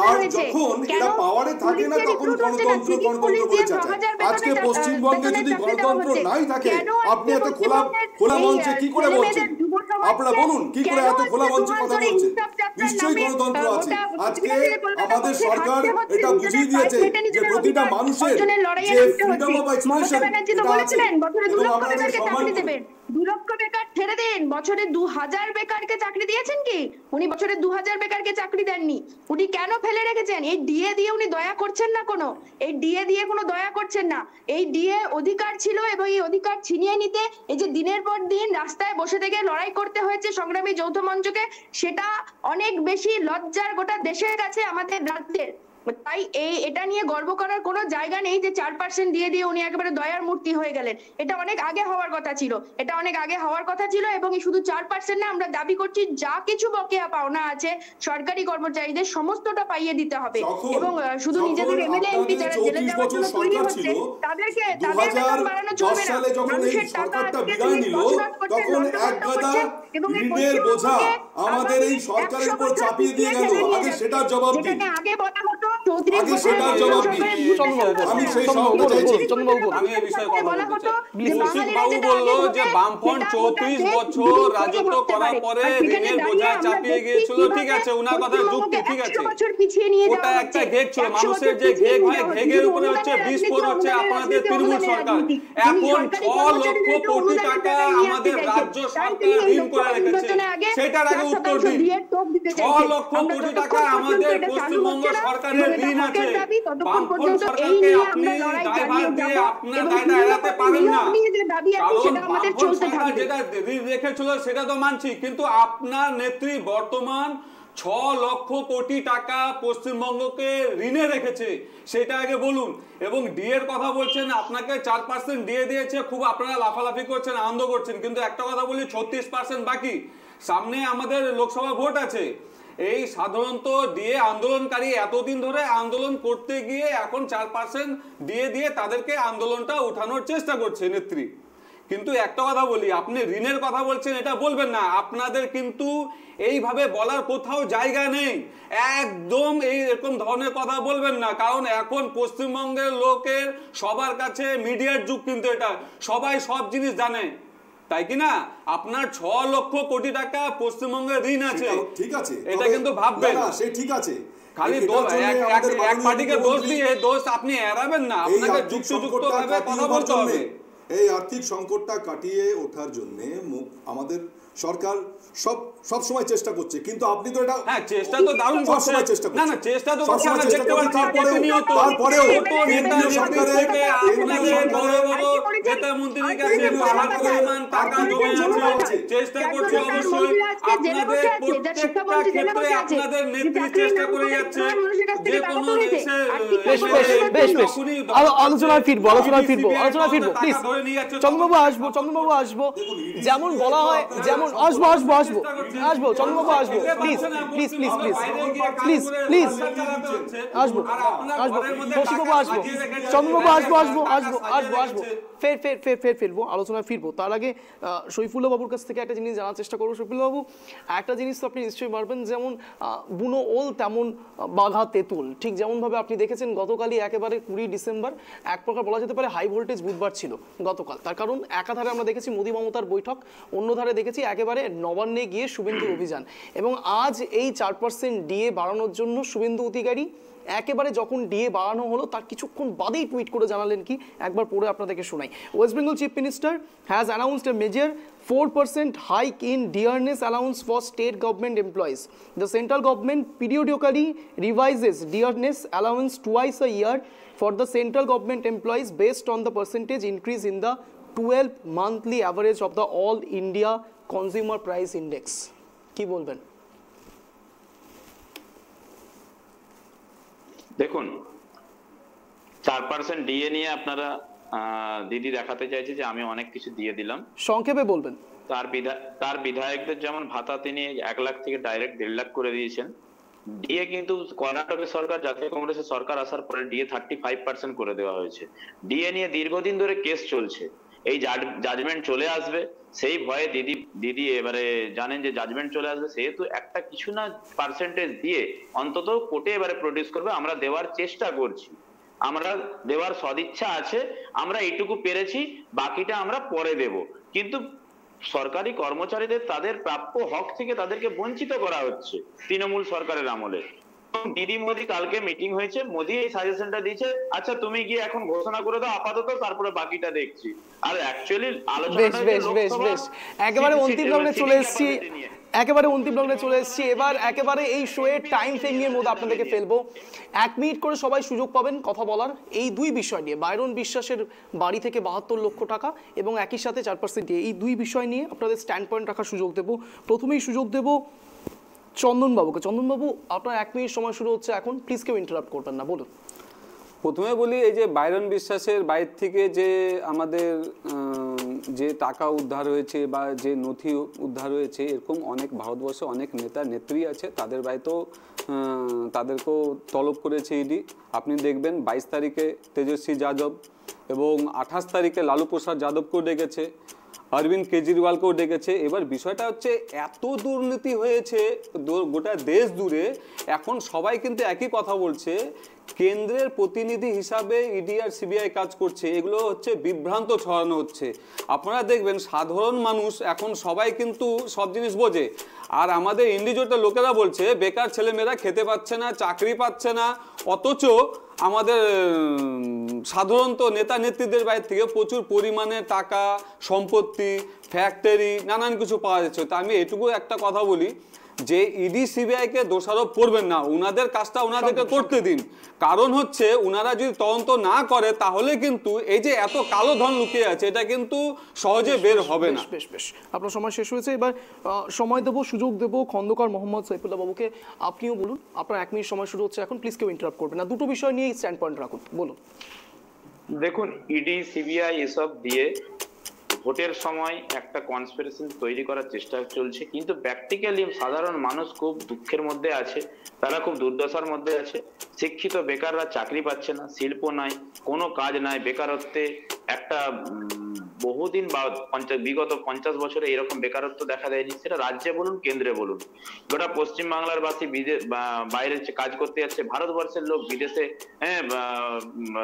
আর যখন এরা পাওয়ারে থাকে না তখন গণতন্ত্র বলে চাচায়। আজকে পশ্চিমবঙ্গে যদি গণতন্ত্র নাই থাকে, আপনি এত খোলা মঞ্চে কি করে বলছেন? আপনারা বলুন কি করে এত খোলা মঞ্চে কথা বলছেন? নিশ্চয়ই গণতন্ত্র আছে। আজকে আমাদের সরকার এটা বুঝিয়ে দিয়েছে যে প্রতিটা মানুষের যে ফ্রিডম অফ এক্সপ্রেশন এটা আছে, এবং আপনাদের সম্মান করবেন। 2 লক্ষ বেকার ছেড়ে দিন, বছরে 2000 বেকারকে চাকরি দিয়েছেন কি? উনি বছরে 2000 বেকারকে চাকরি দেননি। উনি কেন ফেলে রেখেছেন? এই ডিএ দিয়ে উনি দয়া করছেন না, এই ডিএ দিয়ে কোনো দয়া করছেন না। এই ডিএ অধিকার ছিল, এবং এই অধিকার ছিনিয়ে নিতে এই যে দিনের পর দিন রাস্তায় বসে থেকে লড়াই করতে হয়েছে সংগ্রামী যৌথ মঞ্চকে, সেটা অনেক বেশি লজ্জার গোটা দেশের কাছে, আমাদের রাজ্যের। তাই এটা নিয়ে গর্ব করার কোনো জায়গা নেই যে 4% দিয়ে উনি একেবারে দয়ার মূর্তি হয়ে গেলেন। এটা অনেক আগে হওয়ার কথা ছিল, এবং এই শুধু 4% না, আমরা দাবি করছি যা কিছু বকেয়া পাওনা আছে সরকারি কর্মচারীদের সমস্তটা পাইয়ে দিতে হবে। এবং শুধু নিজেদের এমএলএ এমপি যারা জেলে যাওয়ার জন্য তৈরি হচ্ছে তাদের বেতন বাড়ানো চলবে না। মানুষের টাকা আজকে তিনি বসবাস করছেন, এবং ঋণের বোঝা আমাদের এই সরকারের উপর চাপিয়ে দিয়ে গেল। আগে সেটার জবাব দিন। আগে বলা হতো আগে সেটার জবাব দিন। আমি সেই শব্দটা চাইছি। আমি এই বিষয়ে কথা বলতে চাই। কৌশিকবাবু বললো যে বামফ্রন্ট 34 বছর রাজত্ব করার পরে ঋণের বোঝা চাপিয়ে গিয়েছিল। ঠিক আছে, ওনার কথা যুক্তি, ঠিক আছে, ওটা একটা ঘেগ ছিল, মানুষের যে ঘেগ হয়, ঘেগের উপরে হচ্ছে বিস্ফোরণ হচ্ছে আপনাদের তৃণমূল সরকার। এখন 6 লক্ষ কোটি টাকা আমাদের রাজ্য সরকার ঋণ করে রেখেছে, সেটার আগে উত্তর দিন। 6 লক্ষ কোটি টাকা আমাদের পশ্চিমবঙ্গ সরকারের আপনাদের এবং এটা ঋণ আছে, হকের দাবি, ততক্ষণ বামফ্রন্ট পর্যন্ত এই সরকারকে নিয়ে আপনি আমরা লড়াই দায়ভার চালিয়ে দিয়ে যাব আপনার এবং দায়টা এড়াতে পারেন না। নিয়ে যে দাবি আছে কারণ সেটা আমাদের বামফ্রন্ট চলতে সরকার থাকবে। যেটা ঋণ রেখেছিল সেটা তো মানছি, কিন্তু আপনার নেত্রী বর্তমান 6 লক্ষ কোটি টাকা পশ্চিমবঙ্গকে ঋণে রেখেছে, সেটা আগে বলুন। এবং ডি এর কথা বলছেন, আপনাকে 4% ডিএ দিয়েছে, খুব আপনারা লাফালাফি করছেন, আনন্দ করছেন, কিন্তু একটা কথা বলি, 36% বাকি। সামনে আমাদের লোকসভা ভোট আছে। এই সাধারণত ডিএ আন্দোলনকারী এতদিন ধরে আন্দোলন করতে গিয়ে এখন 4% ডিএ দিয়ে তাদেরকে আন্দোলনটা উঠানোর চেষ্টা করছে নেত্রী। কিন্তু একটা কথা বলি, আপনি ঋণের কথা বলছেন, এটা বলবেন না। আপনাদের কিন্তু এইভাবে বলার কোথাও জায়গা নেই, একদম এইরকম ধরনের কথা বলবেন না। কারণ এখন পশ্চিমবঙ্গের লোকের সবার কাছে মিডিয়ার যুগ, কিন্তু এটা সবাই সব জিনিস জানে, তাই কি না? আপনার 6 লক্ষ কোটি টাকা পশ্চিমবঙ্গের ঋণ আছে, ঠিক আছে, এটা কিন্তু ভাববেন। সে ঠিক আছে, খালি এক পার্টিকে দোষ দিয়ে দোষ আপনি এড়াবেন না, আপনাকে যুক্তিযুক্ত ভাবে কথা বলতে হবে। এই আর্থিক সংকটটা কাটিয়ে ওঠার জন্য আমাদের সরকার সব সময় চেষ্টা করছে, কিন্তু আপনি তো এটা চেষ্টা তো দারুণ করছে, না না চেষ্টা তো করছে, আমরা দেখতে পাচ্ছি তারপরেও কেন্দ্রীয় সরকারের আপনাদের বড় বড় নেতা মন্ত্রীর কাছে পাহাড় পরিমাণ টাকা জমে আছে, চেষ্টা করছে অবশ্যই। আপনাদের প্রত্যেকটা ক্ষেত্রে আপনাদের নেত্রী চেষ্টা করে যাচ্ছে যে কোনো আলোচনায় ফিরবো প্লিজ। চন্দ্রবাবু আসবো, যেমন বলা হয়, যেমন আসবো চন্দ্রবাবু আসবো, প্লিজ আসবো কৌশিকবাবু আসবো, চন্দ্রবাবু আসবো ফিরবো, আলোচনায় ফিরবো। তার আগে শৈফুল্লাহ বাবুর কাছ থেকে একটা জিনিস জানার চেষ্টা করবো। শৈফুল্লাহ বাবু, একটা জিনিস তো আপনি নিশ্চয়ই পারবেন, যেমন বুনো ওল তেমন বাঘা তেঁতুল, ঠিক যেমনভাবে আপনি দেখেছেন গতকালই একেবারে 20 ডিসেম্বর এক প্রকার বলা যেতে পারে হাই ভোল্টেজ বুধবার ছিল গতকাল। তার কারণ একাধারে আমরা দেখেছি মোদী মমতার বৈঠক, অন্য ধারে দেখেছি একেবারে নবান্নে গিয়ে শুভেন্দুর অভিযান, এবং আজ এই 4% ডিএ বাড়ানোর জন্য শুভেন্দু অধিকারী একেবারে যখন ডিএ বাড়ানো হলো তার কিছুক্ষণ বাদেই টুইট করে জানালেন কি, একবার পড়ে আপনাদেরকে শোনাই। West Bengal chief minister has announced a major 4% hike in dearness allowance for state government employees. The central government periodically revises dearness allowance twice a year for the central government employees based on the percentage increase in the 12 monthly average of the All India Consumer Price Index. কি বলবেন? দেখুন, 4% DA নিয়ে আপনারা দিদি দেখাতে চাইছে যে আমি অনেক কিছু দিয়ে দিলাম, সংক্ষেপে বলবেন। তার বিধায়কদের যেমন ভাতা তিনি 1 লাখ থেকে ডাইরেক্ট 1.5 লাখ করে দিয়েছেন। ডিএ কিন্তু কর্ণাটকের সরকার, জাতীয় কংগ্রেসের সরকার আসার পরে ডিএ 35% করে দেওয়া হয়েছে। ডিএ নিয়ে দীর্ঘদিন ধরে কেস চলছে, এই জাজমেন্ট চলে আসবে সেই ভয়ে দিদি এবারে জানেন যে জাজমেন্ট চলে আসবে, সেহেতু একটা কিছু না পার্সেন্টেজ দিয়ে অন্তত কোর্টে এবারে প্রডিউস করবে। আমরা দেওয়ার চেষ্টা করছি, আমরা দেওয়ার সদিচ্ছা আছে, আমরা এইটুকু পেরেছি, বাকিটা আমরা পরে দেব। কিন্তু সরকারি কর্মচারীদের তাদের প্রাপ্য হক থেকে তাদেরকে বঞ্চিত করা হচ্ছে তৃণমূল সরকারের আমলে। দিদি মোদি কালকে মিটিং হয়েছে, মোদি এই সাজেশনটা দিয়েছে, আচ্ছা তুমি গিয়ে এখন ঘোষণা করে দাও আপাতত, তারপরে বাকিটা দেখছি। আর অ্যাকচুয়ালি আলোচনাটা বেশ একেবারে অন্তিম লগ্নে চলে এসেছি, এবার একেবারে এই শোয়ের টাইম ফ্রেম এর মধ্যে আপনাদেরকে ফেলবো। 1 মিনিট করে সবাই সুযোগ পাবেন কথা বলার এই দুই বিষয় নিয়ে, বাইরন বিশ্বাসের বাড়ি থেকে 72 লক্ষ টাকা এবং একই সাথে 4% দিয়ে, এই দুই বিষয় নিয়ে আপনাদের স্ট্যান্ড পয়েন্ট রাখার সুযোগ দেব। প্রথমেই সুযোগ দেব চন্দনবাবুকে। চন্দনবাবু, আপনার 1 মিনিট সময় শুরু হচ্ছে এখন, প্লিজ কেউ ইন্টারাপ্ট করবেন না, বলুন। প্রথমে বলি, এই যে বাইরন বিশ্বাসের বাইর থেকে যে আমাদের যে টাকা উদ্ধার হয়েছে বা যে নথি উদ্ধার হয়েছে, এরকম অনেক ভারতবর্ষে অনেক নেতা নেত্রী আছে, তাদের বাড়িতেও তাদেরকেও তলব করেছে ইডি। আপনি দেখবেন 22 তারিখে তেজস্বী যাদব এবং 28 তারিখে লালু প্রসাদ যাদবকেও ডেকেছে, অরবিন্দ কেজরিওয়ালকেও ডেকেছে। এবার বিষয়টা হচ্ছে এত দুর্নীতি হয়েছে গোটা দেশ জুড়ে, এখন সবাই কিন্তু একই কথা বলছে, কেন্দ্রের প্রতিনিধি হিসাবে ইডি আর সিবিআই কাজ করছে, এগুলো হচ্ছে বিভ্রান্ত ছড়ানো হচ্ছে। আপনারা দেখবেন সাধারণ মানুষ এখন সবাই কিন্তু সব জিনিস বোঝে, আর আমাদের ইন্ডিজোটের লোকেরা বলছে বেকার ছেলেমেয়েরা খেতে পাচ্ছে না, চাকরি পাচ্ছে না, অথচ আমাদের সাধারণত নেতা নেত্রীদের বাইরে থেকে প্রচুর পরিমাণে টাকা সম্পত্তি ফ্যাক্টরি নানান কিছু পাওয়া যাচ্ছে। তা আমি এটুকু একটা কথা বলি যে ইডি সিবিআই কে দোষারোপ করবেন না, উনাদের কাজটা উনাদেরকে করতে দিন। কারণ হচ্ছে উনারা যদি তদন্ত না করে তাহলে কিন্তু এই যে এত কালো ধন লুকিয়ে আছে এটা কিন্তু সহজে বের হবে না। বেশ বেশ, আপনার সময় শেষ হয়েছে, এবার সময় দেবো, সুযোগ দেবো খন্দকার মোহাম্মদ সাইফুল্লাহ বাবুকে। আপনিও বলুন, আপনার 1 মিনিট সময় শুরু হচ্ছে এখন, প্লিজ কেউ ইন্টারাপ্ট করবেন না, দুটো বিষয় নিয়ে স্ট্যান্ড পয়েন্ট রাখুন, বলুন। দেখুন, ইডি সিবিআই এসব দিয়ে ভোটের সময় একটা কনস্পিরেশন তৈরি করার চেষ্টা চলছে, কিন্তু প্র্যাকটিক্যালি সাধারণ মানুষ খুব দুঃখের মধ্যে আছে, তারা খুব দুর্দশার মধ্যে আছে। শিক্ষিত বেকাররা চাকরি পাচ্ছে না, শিল্প নাই, কোনো কাজ নাই, বেকারত্বে একটা বহুদিন বা বিগত 50 বছরে এরকম বেকারত্ব দেখা দেয়নি, সেটা রাজ্যে বলুন কেন্দ্রে বলুন। গোটা পশ্চিমবাংলার বাসী বাইরে কাজ করতে যাচ্ছে, ভারতবর্ষের লোক বিদেশে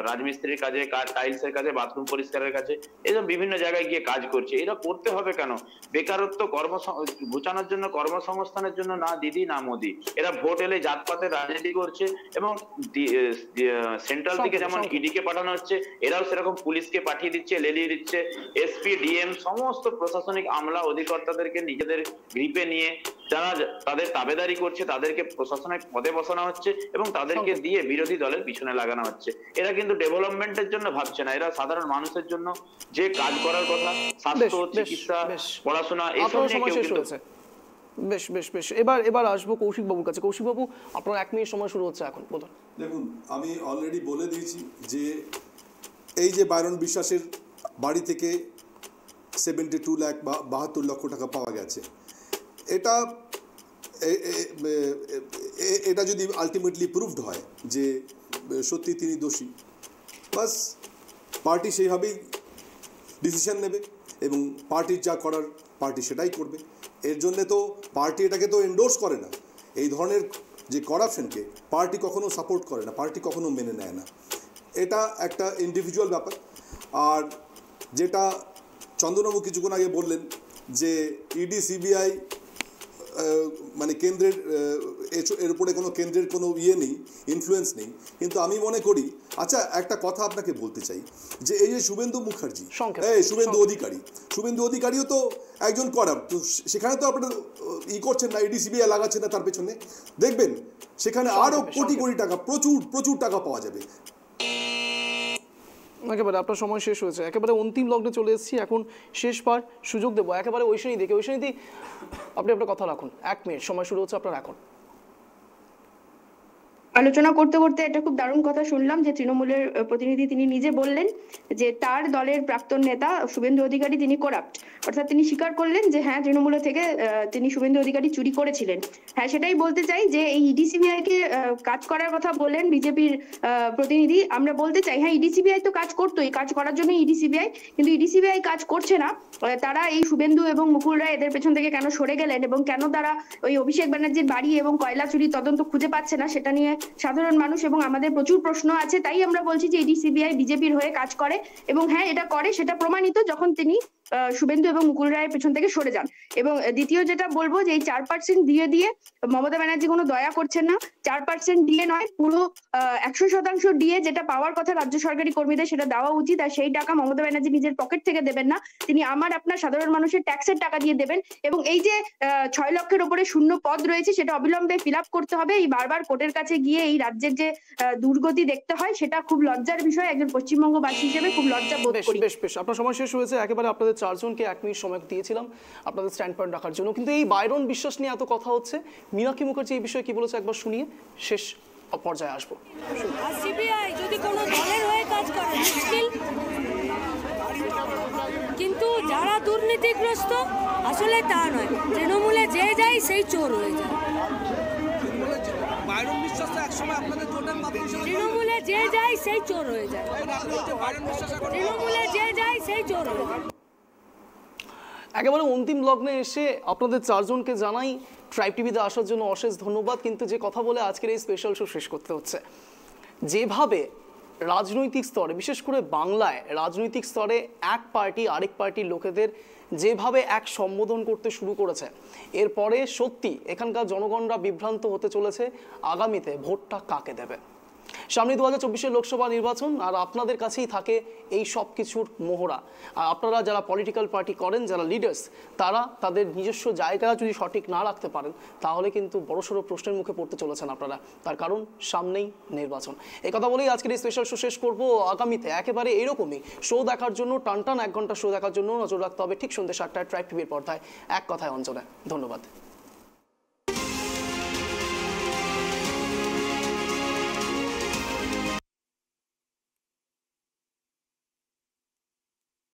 রাজমিস্ত্রির কাজে, টাইলসের কাজে, বাথরুম পরিষ্কারের কাজে, এসব বিভিন্ন জায়গায় গিয়ে কাজ করছে। এরা করতে হবে কেন? বেকারত্ব ঘুচানোর জন্য, কর্মসংস্থানের জন্য না দিদি না মোদি। এরা ভোট এলে জাতপাতের রাজনীতি করছে এবং সেন্ট্রাল থেকে যেমন ইডিকে পাঠানো হচ্ছে, এরাও সেরকম পুলিশকে পাঠিয়ে দিচ্ছে, লেলিয়ে দিচ্ছে। এসপি, ডিএম, সমস্ত প্রশাসনিক আমলা অধিকর্তাদেরকে নিজেদের গ্রিপে নিয়ে যারা তাদের তাবেদারি করছে তাদেরকে প্রশাসনিক পদে বসানো হচ্ছে এবং তাদেরকে দিয়ে বিরোধী দলের পিছনে লাগানো হচ্ছে। এরা কিন্তু ডেভেলপমেন্টের জন্য ভাবছে না, এরা সাধারণ মানুষের জন্য যে কাজ করার কথা, স্বাস্থ্য, চিকিৎসা, পড়াশোনা, এইসব নিয়ে কেউ কিন্তু। বেশ বেশ বেশ, এবার আসবো কৌশিক বাবুর কাছে। কৌশিক বাবু, আপনার 1 মিনিট সময় শুরু হচ্ছে এখন, বলুন। দেখুন, আমি অলরেডি বলে দিয়েছি যে এই যে বাইরন বিশ্বাসের বাড়ি থেকে 72 লাখ বা 72 লক্ষ টাকা পাওয়া গেছে, এটা যদি আলটিমেটলি প্রুভড হয় যে সত্যি তিনি দোষী, বাস পার্টি সেইভাবেই ডিসিশন নেবে এবং পার্টির যা করার পার্টি সেটাই করবে। এর জন্যে তো পার্টি এটাকে তো এন্ডোর্স করে না, এই ধরনের যে করাপশনকে পার্টি কখনো সাপোর্ট করে না, পার্টি কখনো মেনে নেয় না, এটা একটা ইন্ডিভিজুয়াল ব্যাপার। আর যেটা চন্দনবাবু কিছুক্ষণ আগে বললেন যে ইডি সিবিআই মানে কেন্দ্রের এর উপরে কোনো কেন্দ্রের কোনো নেই, ইনফ্লুয়েন্স নেই, কিন্তু আমি মনে করি, আচ্ছা একটা কথা আপনাকে বলতে চাই যে এই যে শুভেন্দু মুখার্জি, শুভেন্দু অধিকারীও তো একজন করাপ্ট, তো সেখানে তো আপনারা করছেন না, ইডি সিবিআই লাগাচ্ছেন না তার পেছনে, দেখবেন সেখানে আরও কোটি কোটি টাকা, প্রচুর টাকা পাওয়া যাবে। একেবারে আপনার সময় শেষ হয়েছে, একেবারে অন্তিম লগ্নে চলে এসেছি, এখন শেষ পার সুযোগ দেবো একেবারে ঐশানীদিকে। ঐশানীদি, আপনি আপনার কথা রাখুন, 1 মিনিট সময় শুরু হচ্ছে আপনার এখন। আলোচনা করতে করতে এটা খুব দারুণ কথা শুনলাম যে তৃণমূলের প্রতিনিধি তিনি নিজে বললেন যে তার দলের প্রাক্তন নেতা শুভেন্দু অধিকারী তিনি করাপ্ট, অর্থাৎ তিনি স্বীকার করলেন যে হ্যাঁ তৃণমূলের থেকে তিনি শুভেন্দু অধিকারী চুরি করেছিলেন। হ্যাঁ, সেটাই বলতে চাই যে এই ইডি সিবিআই কে কাজ করার কথা বলেন বিজেপির প্রতিনিধি, আমরা বলতে চাই হ্যাঁ ইডি সিবিআই তো কাজ করতোই, কাজ করার জন্য ইডি সিবিআই, কিন্তু ইডি সিবিআই কাজ করছে না। তারা এই শুভেন্দু এবং মুকুল রায় এদের পেছন থেকে কেন সরে গেলেন এবং কেন তারা ওই অভিষেক ব্যানার্জির বাড়ি এবং কয়লা চুরির তদন্ত খুঁজে পাচ্ছে না, সেটা নিয়ে সাধারণ মানুষ এবং আমাদের প্রচুর প্রশ্ন আছে। তাই আমরা বলছি যে ইডি সিবিআই বিজেপির হয়ে কাজ করে এবং হ্যাঁ এটা করে, সেটা প্রমাণিত যখন তিনি শুভেন্দু এবং মুকুল রায়ের পেছন থেকে সরে যান। এবং দ্বিতীয় যেটা বলবো যে এই 4% দিয়ে মমতা ব্যানার্জি কোনো দয়া করছেন না। 4% দিয়ে নয়, পুরো 100% দিয়ে যেটা পাওয়ার কথা রাজ্য সরকারি কর্মীদের সেটা দেওয়া উচিত। আর সেই টাকা মমতা ব্যানার্জি নিজের পকেট থেকে দেবেন না, তিনি আপনার সাধারণ মানুষের ট্যাক্সের টাকা দিয়ে দেবেন। এবং এই যে 6 লক্ষের উপরে শূন্য পদ রয়েছে সেটা অবিলম্বে ফিল আপ করতে হবে। এই বারবার কোর্টের কাছে গিয়ে এই রাজ্যের যে দুর্গতি দেখতে হয় সেটা খুব লজ্জার বিষয়, একজন পশ্চিমবঙ্গবাসী হিসেবে খুব লজ্জা বোধ করি। বেশ, আপনার সময় শেষ হয়েছে, একেবারে আপনাদের 4 জনকে 1 মিনিট সময় দিয়েছিলাম আপনাদের স্ট্যান্ড পয়েন্ট রাখার জন্য, কিন্তু এই বাইরন বিশ্বাস নিয়ে এত কথা হচ্ছে, মীনাক্ষী মুখার্জি এই বিষয়ে কি বলেছে একবার শুনিয়ে শেষ পর্যায়ে আসবো। সিবিআই যদি কোনো দলের হয়ে কাজ করে মুশকিল, কিন্তু যারা দুর্নীতিগ্রস্ত আসলে তা নয়, তৃণমূলে যে যায় সেই চোর হয়ে যায়। তৃণমূলে যে যায় সেই চোর হয়ে যায়, তৃণমূলে যে যায় সেই চোর হয়ে যায়। একেবারে অন্তিম লগ্নে এসে আপনাদের 4 জনকে জানাই ট্রাইব টিভিতে আসার জন্য অশেষ ধন্যবাদ, কিন্তু যে কথা বলে আজকের এই স্পেশাল শো শেষ করতে হচ্ছে, যেভাবে রাজনৈতিক স্তরে, বিশেষ করে বাংলায় রাজনৈতিক স্তরে এক পার্টি আরেক পার্টির লোকেদের যেভাবে এক সম্বোধন করতে শুরু করেছে, এরপরে সত্যি এখানকার জনগণরা বিভ্রান্ত হতে চলেছে আগামীতে ভোটটা কাকে দেবে। সামনে 2024 লোকসভা নির্বাচন, আর আপনাদের কাছেই থাকে এই সব কিছুর মোহরা। আর আপনারা যারা পলিটিক্যাল পার্টি করেন, যারা লিডার্স, তারা তাদের নিজস্ব জায়গা যদি সঠিক না রাখতে পারেন তাহলে কিন্তু বড়সড় প্রশ্নের মুখে পড়তে চলেছেন আপনারা। তার কারণ সামনেই নির্বাচন। এই কথা বলেই আজকের এই স্পেশাল শো শেষ করবো। আগামীতে একেবারে এইরকমই শো দেখার জন্য, টান 1 ঘন্টা শো দেখার জন্য নজর রাখতে হবে ঠিক সন্ধ্যে 7টায় ট্রাইব টিভির পর্দায় এক কথায় অঞ্চলে। ধন্যবাদ।